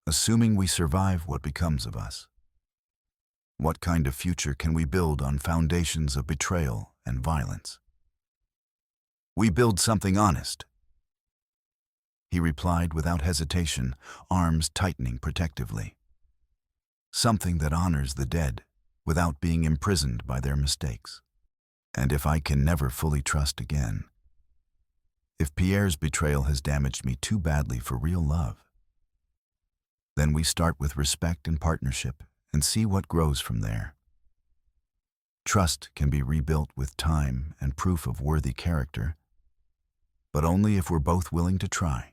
"assuming we survive what becomes of us, what kind of future can we build on foundations of betrayal and violence? We build something honest, he replied without hesitation, arms tightening protectively. Something that honors the dead without being imprisoned by their mistakes. And if I can never fully trust again, if Pierre's betrayal has damaged me too badly for real love, then we start with respect and partnership and see what grows from there. Trust can be rebuilt with time and proof of worthy character, but only if we're both willing to try.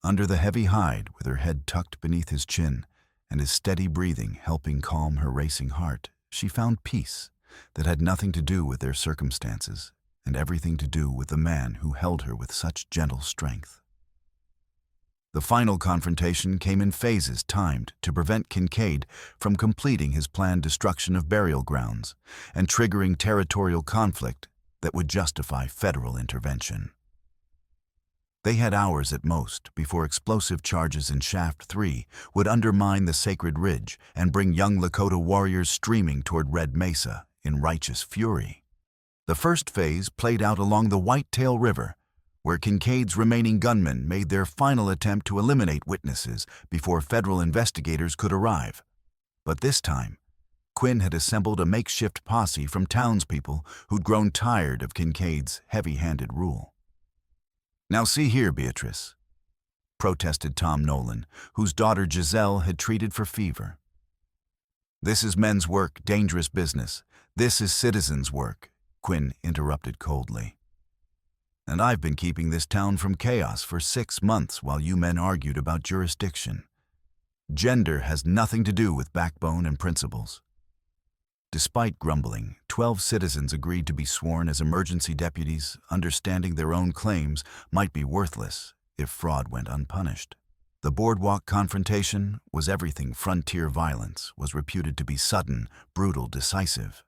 Under the heavy hide, with her head tucked beneath his chin and his steady breathing helping calm her racing heart, she found peace that had nothing to do with their circumstances and everything to do with the man who held her with such gentle strength. The final confrontation came in phases timed to prevent Kincaid from completing his planned destruction of burial grounds and triggering territorial conflict that would justify federal intervention. They had hours at most before explosive charges in Shaft 3 would undermine the sacred ridge and bring young Lakota warriors streaming toward Red Mesa in righteous fury. The first phase played out along the Whitetail River, where Kincaid's remaining gunmen made their final attempt to eliminate witnesses before federal investigators could arrive. But this time, Quinn had assembled a makeshift posse from townspeople who'd grown tired of Kincaid's heavy-handed rule. "Now see here, Beatrice," protested Tom Nolan, whose daughter Giselle had treated for fever. "This is men's work, dangerous business. This is citizens' work," Quinn interrupted coldly. "And I've been keeping this town from chaos for 6 months while you men argued about jurisdiction. Gender has nothing to do with backbone and principles." Despite grumbling, 12 citizens agreed to be sworn as emergency deputies, understanding their own claims might be worthless if fraud went unpunished. The boardwalk confrontation was everything frontier violence was reputed to be: sudden, brutal, decisive.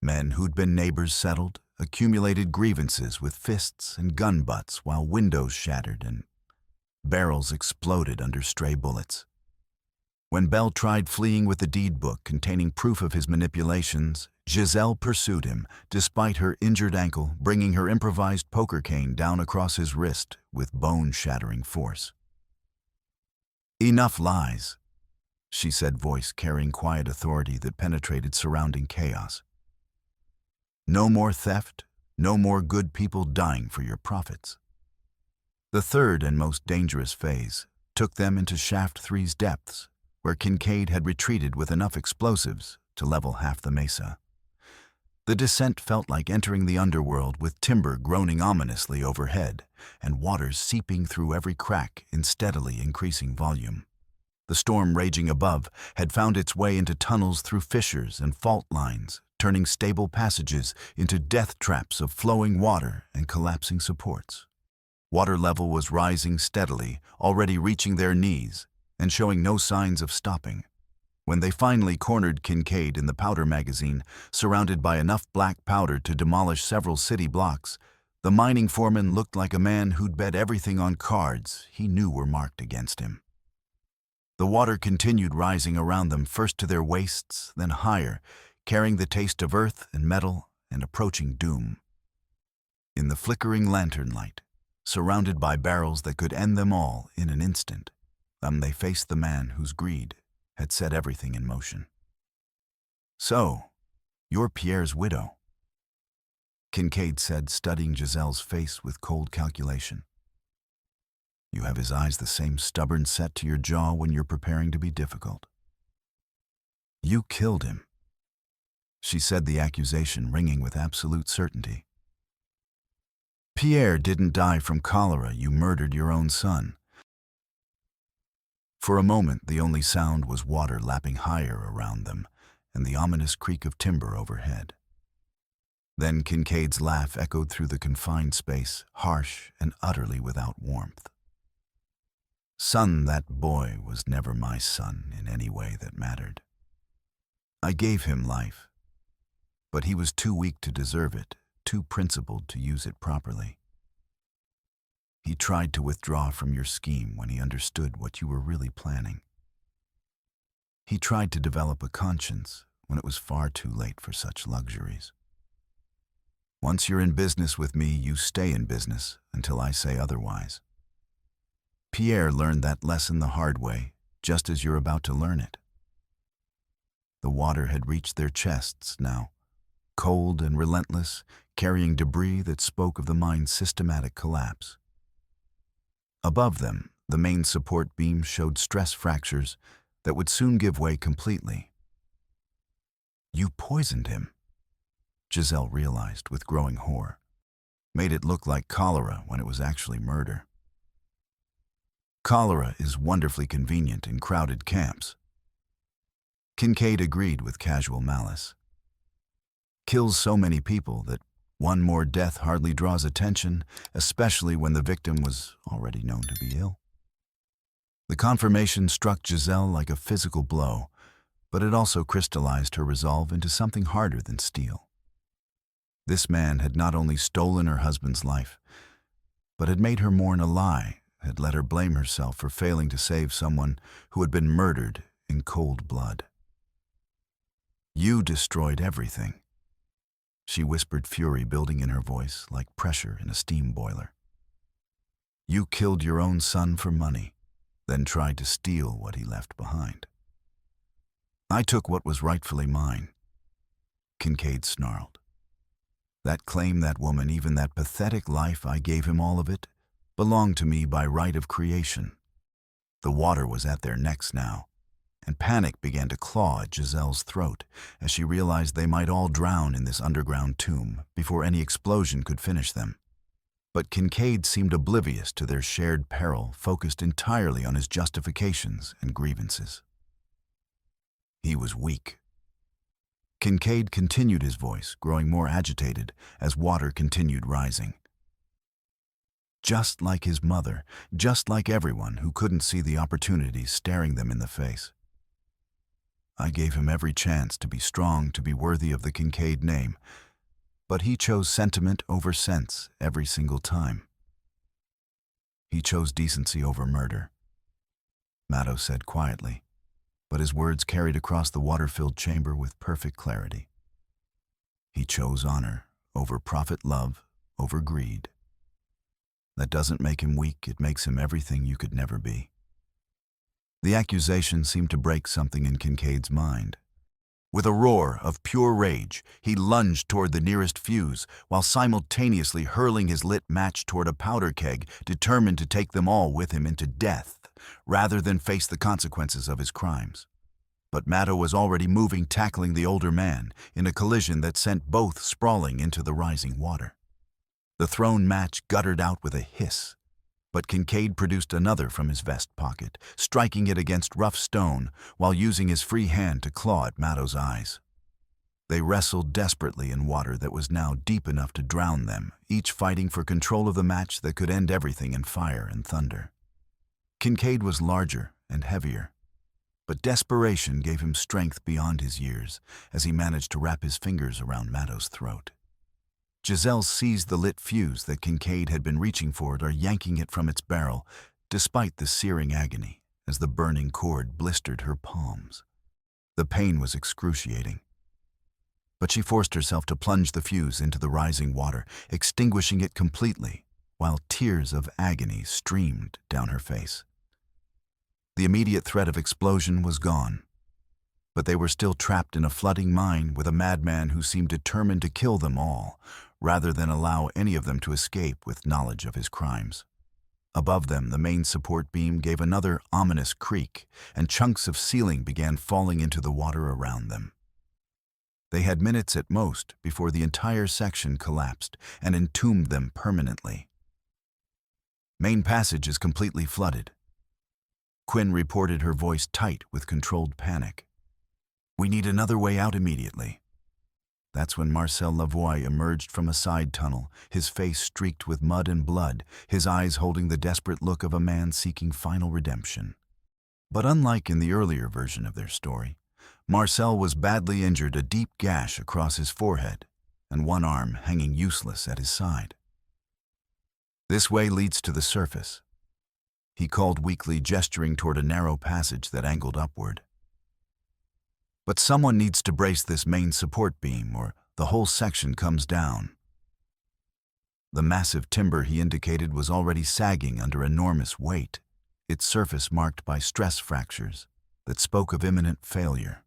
Men who'd been neighbors settled, accumulated grievances with fists and gun butts while windows shattered and barrels exploded under stray bullets. When Bell tried fleeing with the deed book containing proof of his manipulations, Giselle pursued him, despite her injured ankle, bringing her improvised poker cane down across his wrist with bone-shattering force. "Enough lies," she said, voice carrying quiet authority that penetrated surrounding chaos. "No more theft, no more good people dying for your profits." The third and most dangerous phase took them into Shaft 3's depths, where Kincaid had retreated with enough explosives to level half the mesa. The descent felt like entering the underworld, with timber groaning ominously overhead and waters seeping through every crack in steadily increasing volume. The storm raging above had found its way into tunnels through fissures and fault lines, turning stable passages into death traps of flowing water and collapsing supports. Water level was rising steadily, already reaching their knees, and showing no signs of stopping. When they finally cornered Kincaid in the powder magazine, surrounded by enough black powder to demolish several city blocks, the mining foreman looked like a man who'd bet everything on cards he knew were marked against him. The water continued rising around them, first to their waists, then higher, carrying the taste of earth and metal and approaching doom. In the flickering lantern light, surrounded by barrels that could end them all in an instant, they faced the man whose greed had set everything in motion. "So, you're Pierre's widow," Kincaid said, studying Giselle's face with cold calculation. "You have his eyes the same stubborn set to your jaw when you're preparing to be difficult." "You killed him," she said, the accusation ringing with absolute certainty. "Pierre didn't die from cholera. You murdered your own son." For a moment, the only sound was water lapping higher around them and the ominous creak of timber overhead. Then Kincaid's laugh echoed through the confined space, harsh and utterly without warmth. "Son, that boy was never my son in any way that mattered. I gave him life, but he was too weak to deserve it, too principled to use it properly. He tried to withdraw from your scheme when he understood what you were really planning. He tried to develop a conscience when it was far too late for such luxuries. Once you're in business with me, you stay in business until I say otherwise. Pierre learned that lesson the hard way, just as you're about to learn it. The water had reached their chests now, cold and relentless, carrying debris that spoke of the mine's systematic collapse. Above them, the main support beam showed stress fractures that would soon give way completely. "You poisoned him," Giselle realized with growing horror. Made it look like cholera when it was actually murder. Cholera is wonderfully convenient in crowded camps. Kincaid agreed with casual malice. Kills so many people that one more death hardly draws attention, especially when the victim was already known to be ill. The confirmation struck Giselle like a physical blow, but it also crystallized her resolve into something harder than steel. This man had not only stolen her husband's life, but had made her mourn a lie, had let her blame herself for failing to save someone who had been murdered in cold blood. "You destroyed everything," she whispered, fury building in her voice like pressure in a steam boiler. "You killed your own son for money, then tried to steal what he left behind." "I took what was rightfully mine," Kincaid snarled. "That claim, that woman, even that pathetic life, I gave him all of it, belonged to me by right of creation." The water was at their necks now, and panic began to claw at Giselle's throat as she realized they might all drown in this underground tomb before any explosion could finish them. But Kincaid seemed oblivious to their shared peril, focused entirely on his justifications and grievances. He was weak. Kincaid continued his voice, growing more agitated as water continued rising. Just like his mother, just like everyone who couldn't see the opportunities staring them in the face. I gave him every chance to be strong, to be worthy of the Kincaid name, but he chose sentiment over sense every single time. He chose decency over murder, Matto said quietly, but his words carried across the water-filled chamber with perfect clarity. He chose honor over profit, love over greed. That doesn't make him weak, it makes him everything you could never be. The accusation seemed to break something in Kincaid's mind. With a roar of pure rage, he lunged toward the nearest fuse, while simultaneously hurling his lit match toward a powder keg, determined to take them all with him into death, rather than face the consequences of his crimes. But Matto was already moving, tackling the older man, in a collision that sent both sprawling into the rising water. The thrown match guttered out with a hiss, but Kincaid produced another from his vest pocket, striking it against rough stone while using his free hand to claw at Matto's eyes. They wrestled desperately in water that was now deep enough to drown them, each fighting for control of the match that could end everything in fire and thunder. Kincaid was larger and heavier, but desperation gave him strength beyond his years as he managed to wrap his fingers around Matto's throat. Giselle seized the lit fuse that Kincaid had been reaching for, or yanking it from its barrel, despite the searing agony, as the burning cord blistered her palms. The pain was excruciating. But she forced herself to plunge the fuse into the rising water, extinguishing it completely, while tears of agony streamed down her face. The immediate threat of explosion was gone, but they were still trapped in a flooding mine with a madman who seemed determined to kill them all, rather than allow any of them to escape with knowledge of his crimes. Above them, the main support beam gave another ominous creak, and chunks of ceiling began falling into the water around them. They had minutes at most before the entire section collapsed and entombed them permanently. "Main passage is completely flooded," Quinn reported, her voice tight with controlled panic. "We need another way out immediately." That's when Marcel Lavoie emerged from a side tunnel, his face streaked with mud and blood, his eyes holding the desperate look of a man seeking final redemption. But unlike in the earlier version of their story, Marcel was badly injured, a deep gash across his forehead, and one arm hanging useless at his side. "This way leads to the surface," he called weakly, gesturing toward a narrow passage that angled upward. "But someone needs to brace this main support beam, or the whole section comes down." The massive timber he indicated was already sagging under enormous weight. its surface marked by stress fractures that spoke of imminent failure.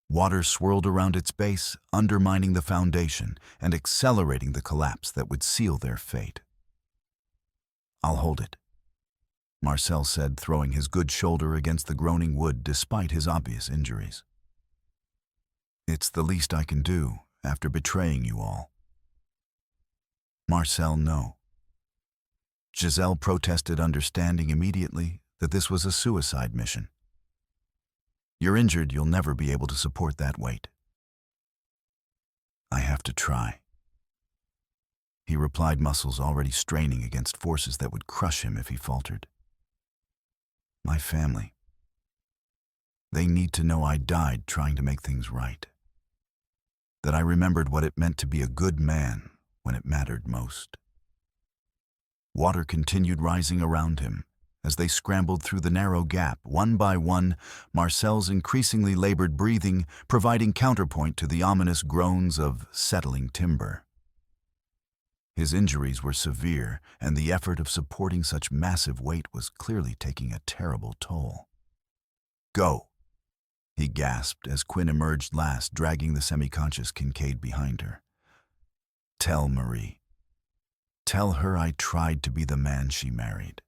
Water swirled around its base, undermining the foundation and accelerating the collapse that would seal their fate. "I'll hold it," Marcel said, throwing his good shoulder against the groaning wood despite his obvious injuries. "It's the least I can do after betraying you all." "Marcel, no." Giselle protested, understanding immediately that this was a suicide mission. "You're injured, you'll never be able to support that weight." "I have to try," he replied, muscles already straining against forces that would crush him if he faltered. "My family. They need to know I died trying to make things right. That I remembered what it meant to be a good man when it mattered most." Water continued rising around him. As they scrambled through the narrow gap, one by one, Marcel's increasingly labored breathing providing counterpoint to the ominous groans of settling timber. His injuries were severe, and the effort of supporting such massive weight was clearly taking a terrible toll. "Go," he gasped as Quinn emerged last, dragging the semi-conscious Kincaid behind her. "Tell Marie. Tell her I tried to be the man she married.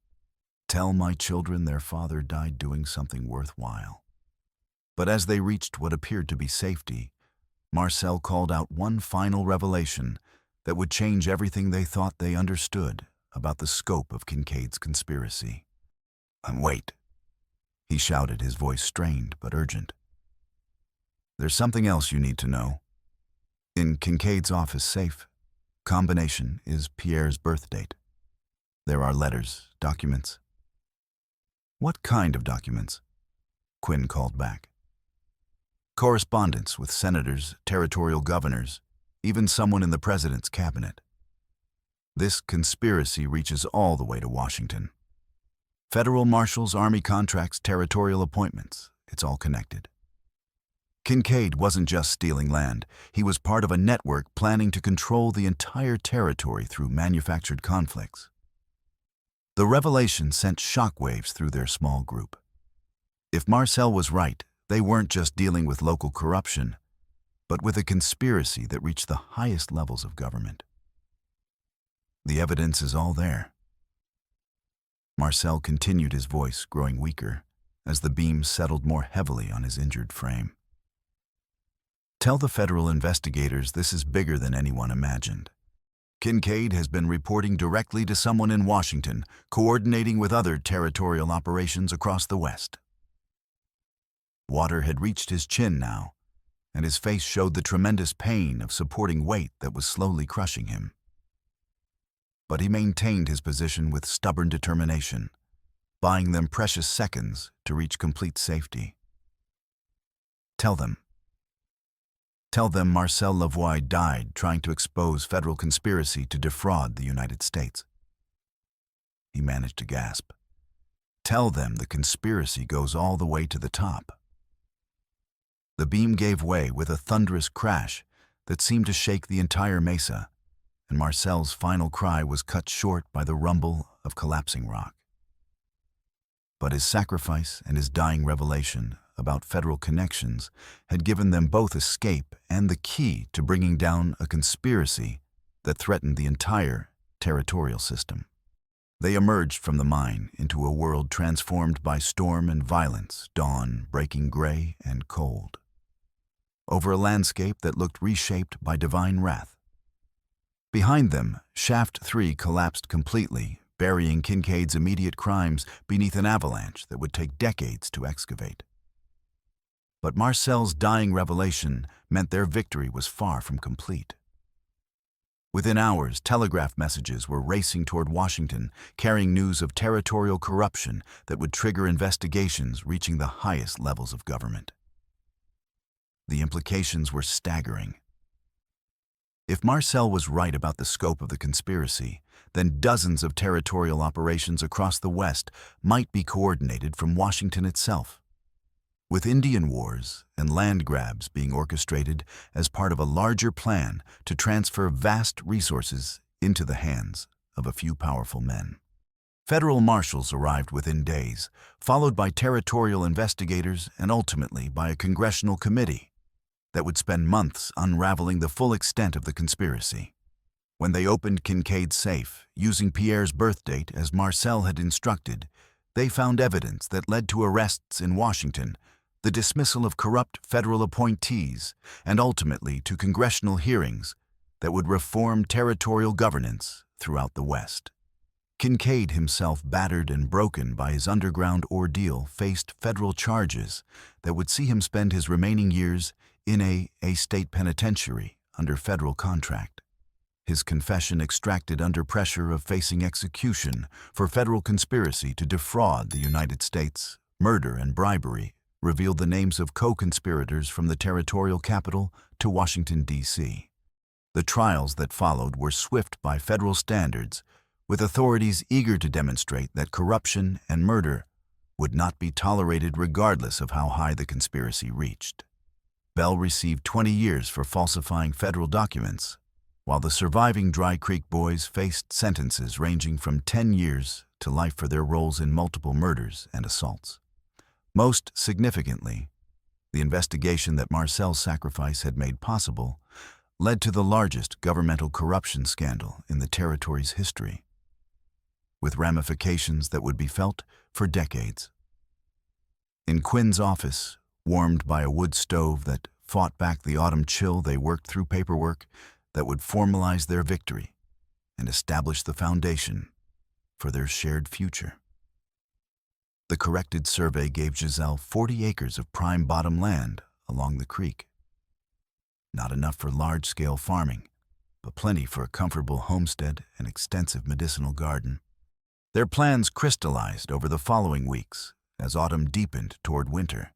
Tell my children their father died doing something worthwhile." But as they reached what appeared to be safety, Marcel called out one final revelation that would change everything they thought they understood about the scope of Kincaid's conspiracy. "Wait," he shouted, his voice strained but urgent. "There's something else you need to know. In Kincaid's office safe, combination is Pierre's birth date. There are letters, documents." "What kind of documents?" Quinn called back. "Correspondence with senators, territorial governors, even someone in the president's cabinet. This conspiracy reaches all the way to Washington. Federal marshals, army contracts, territorial appointments, it's all connected." Kincaid wasn't just stealing land. He was part of a network planning to control the entire territory through manufactured conflicts. The revelation sent shockwaves through their small group. If Marcel was right, they weren't just dealing with local corruption, but with a conspiracy that reached the highest levels of government. "The evidence is all there." Marcel continued, his voice growing weaker as the beams settled more heavily on his injured frame. "Tell the federal investigators this is bigger than anyone imagined. Kincaid has been reporting directly to someone in Washington, coordinating with other territorial operations across the West." Water had reached his chin now, and his face showed the tremendous pain of supporting weight that was slowly crushing him. But he maintained his position with stubborn determination, buying them precious seconds to reach complete safety. "Tell them. Tell them Marcel Lavoie died trying to expose federal conspiracy to defraud the United States." He managed to gasp. "Tell them the conspiracy goes all the way to the top." The beam gave way with a thunderous crash that seemed to shake the entire mesa, and Marcel's final cry was cut short by the rumble of collapsing rock. But his sacrifice and his dying revelation about federal connections had given them both escape and the key to bringing down a conspiracy that threatened the entire territorial system. They emerged from the mine into a world transformed by storm and violence, dawn breaking gray and cold, over a landscape that looked reshaped by divine wrath. Behind them, Shaft 3 collapsed completely, burying Kincaid's immediate crimes beneath an avalanche that would take decades to excavate. But Marcel's dying revelation meant their victory was far from complete. Within hours, telegraph messages were racing toward Washington, carrying news of territorial corruption that would trigger investigations reaching the highest levels of government. The implications were staggering. If Marcel was right about the scope of the conspiracy, then dozens of territorial operations across the West might be coordinated from Washington itself, with Indian wars and land grabs being orchestrated as part of a larger plan to transfer vast resources into the hands of a few powerful men. Federal marshals arrived within days, followed by territorial investigators and ultimately by a congressional committee that would spend months unraveling the full extent of the conspiracy. When they opened Kincaid's safe, using Pierre's birth date as Marcel had instructed, they found evidence that led to arrests in Washington, the dismissal of corrupt federal appointees, and ultimately to congressional hearings that would reform territorial governance throughout the West. Kincaid, himself battered and broken by his underground ordeal, faced federal charges that would see him spend his remaining years in a state penitentiary under federal contract. His confession, extracted under pressure of facing execution for federal conspiracy to defraud the United States, murder and bribery, revealed the names of co-conspirators from the territorial capital to Washington, D.C. The trials that followed were swift by federal standards, with authorities eager to demonstrate that corruption and murder would not be tolerated regardless of how high the conspiracy reached. Bell received 20 years for falsifying federal documents, while the surviving Dry Creek boys faced sentences ranging from 10 years to life for their roles in multiple murders and assaults. Most significantly, the investigation that Marcel's sacrifice had made possible led to the largest governmental corruption scandal in the territory's history, with ramifications that would be felt for decades. In Quinn's office, warmed by a wood stove that fought back the autumn chill, they worked through paperwork that would formalize their victory and establish the foundation for their shared future. The corrected survey gave Giselle 40 acres of prime bottom land along the creek. Not enough for large-scale farming, but plenty for a comfortable homestead and extensive medicinal garden. Their plans crystallized over the following weeks as autumn deepened toward winter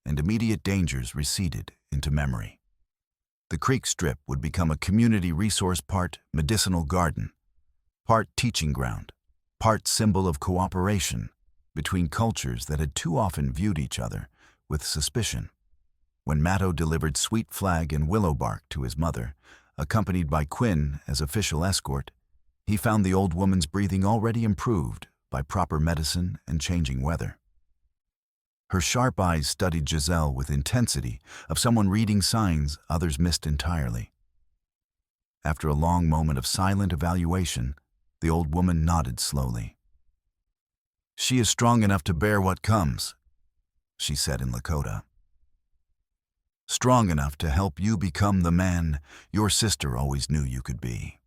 and immediate dangers receded into memory. The creek strip would become a community resource, part medicinal garden, part teaching ground, part symbol of cooperation between cultures that had too often viewed each other with suspicion. When Matto delivered sweet flag and willow bark to his mother, accompanied by Quinn as official escort, he found the old woman's breathing already improved by proper medicine and changing weather. Her sharp eyes studied Giselle with intensity of someone reading signs others missed entirely. After a long moment of silent evaluation, the old woman nodded slowly. "She is strong enough to bear what comes," she said in Lakota. "Strong enough to help you become the man your sister always knew you could be."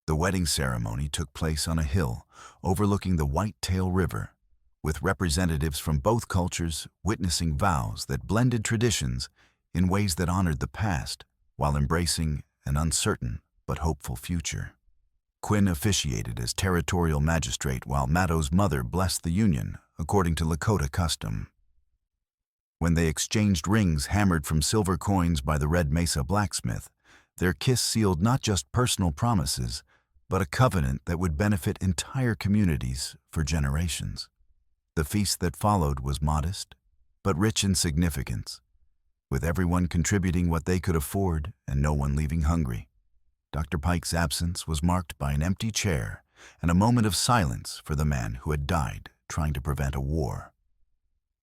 The wedding ceremony took place on a hill overlooking the Whitetail River, with representatives from both cultures witnessing vows that blended traditions in ways that honored the past while embracing an uncertain but hopeful future. Quinn officiated as territorial magistrate while Matto's mother blessed the union according to Lakota custom. When they exchanged rings hammered from silver coins by the Red Mesa blacksmith, their kiss sealed not just personal promises, but a covenant that would benefit entire communities for generations. The feast that followed was modest, but rich in significance, with everyone contributing what they could afford and no one leaving hungry. Dr. Pike's absence was marked by an empty chair and a moment of silence for the man who had died trying to prevent a war,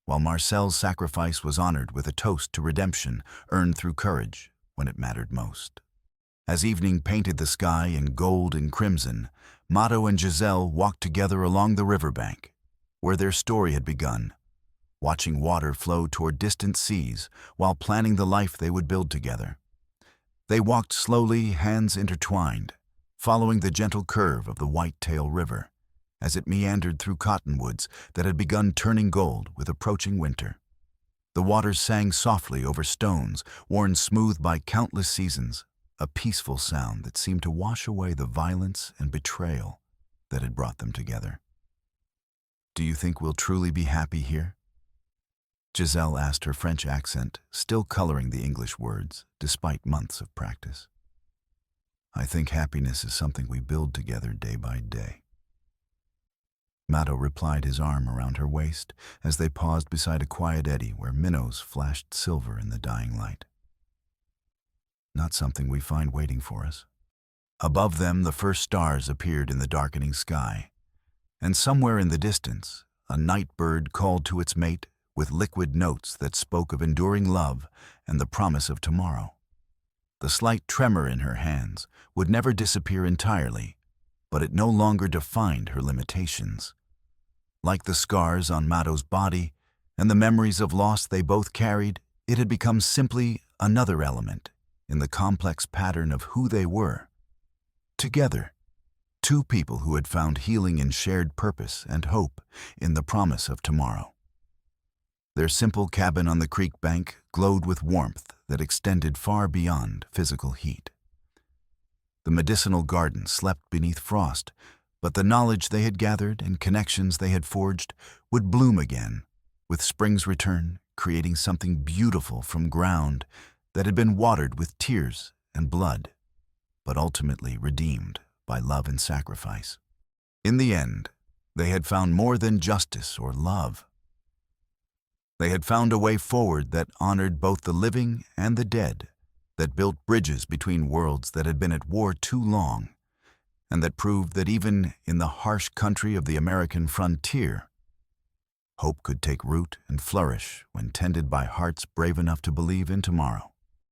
while Marcel's sacrifice was honored with a toast to redemption earned through courage when it mattered most. As evening painted the sky in gold and crimson, Matto and Giselle walked together along the riverbank, where their story had begun, watching water flow toward distant seas while planning the life they would build together. They walked slowly, hands intertwined, following the gentle curve of the Whitetail River as it meandered through cottonwoods that had begun turning gold with approaching winter. The waters sang softly over stones worn smooth by countless seasons, a peaceful sound that seemed to wash away the violence and betrayal that had brought them together. "Do you think we'll truly be happy here?" Giselle asked, her French accent still coloring the English words despite months of practice. "I think happiness is something we build together day by day." Matto replied, his arm around her waist, as they paused beside a quiet eddy where minnows flashed silver in the dying light. "Not something we find waiting for us." Above them, the first stars appeared in the darkening sky, And somewhere in the distance, a night bird called to its mate with liquid notes that spoke of enduring love and the promise of tomorrow. The slight tremor in her hands would never disappear entirely, but it no longer defined her limitations. Like the scars on Mato's body and the memories of loss they both carried, it had become simply another element in the complex pattern of who they were. Together, two people who had found healing in shared purpose and hope in the promise of tomorrow. Their simple cabin on the creek bank glowed with warmth that extended far beyond physical heat. The medicinal garden slept beneath frost, but the knowledge they had gathered and connections they had forged would bloom again, with spring's return, creating something beautiful from ground that had been watered with tears and blood, but ultimately redeemed by love and sacrifice. In the end, they had found more than justice or love. They had found a way forward that honored both the living and the dead, that built bridges between worlds that had been at war too long, and that proved that even in the harsh country of the American frontier, hope could take root and flourish when tended by hearts brave enough to believe in tomorrow.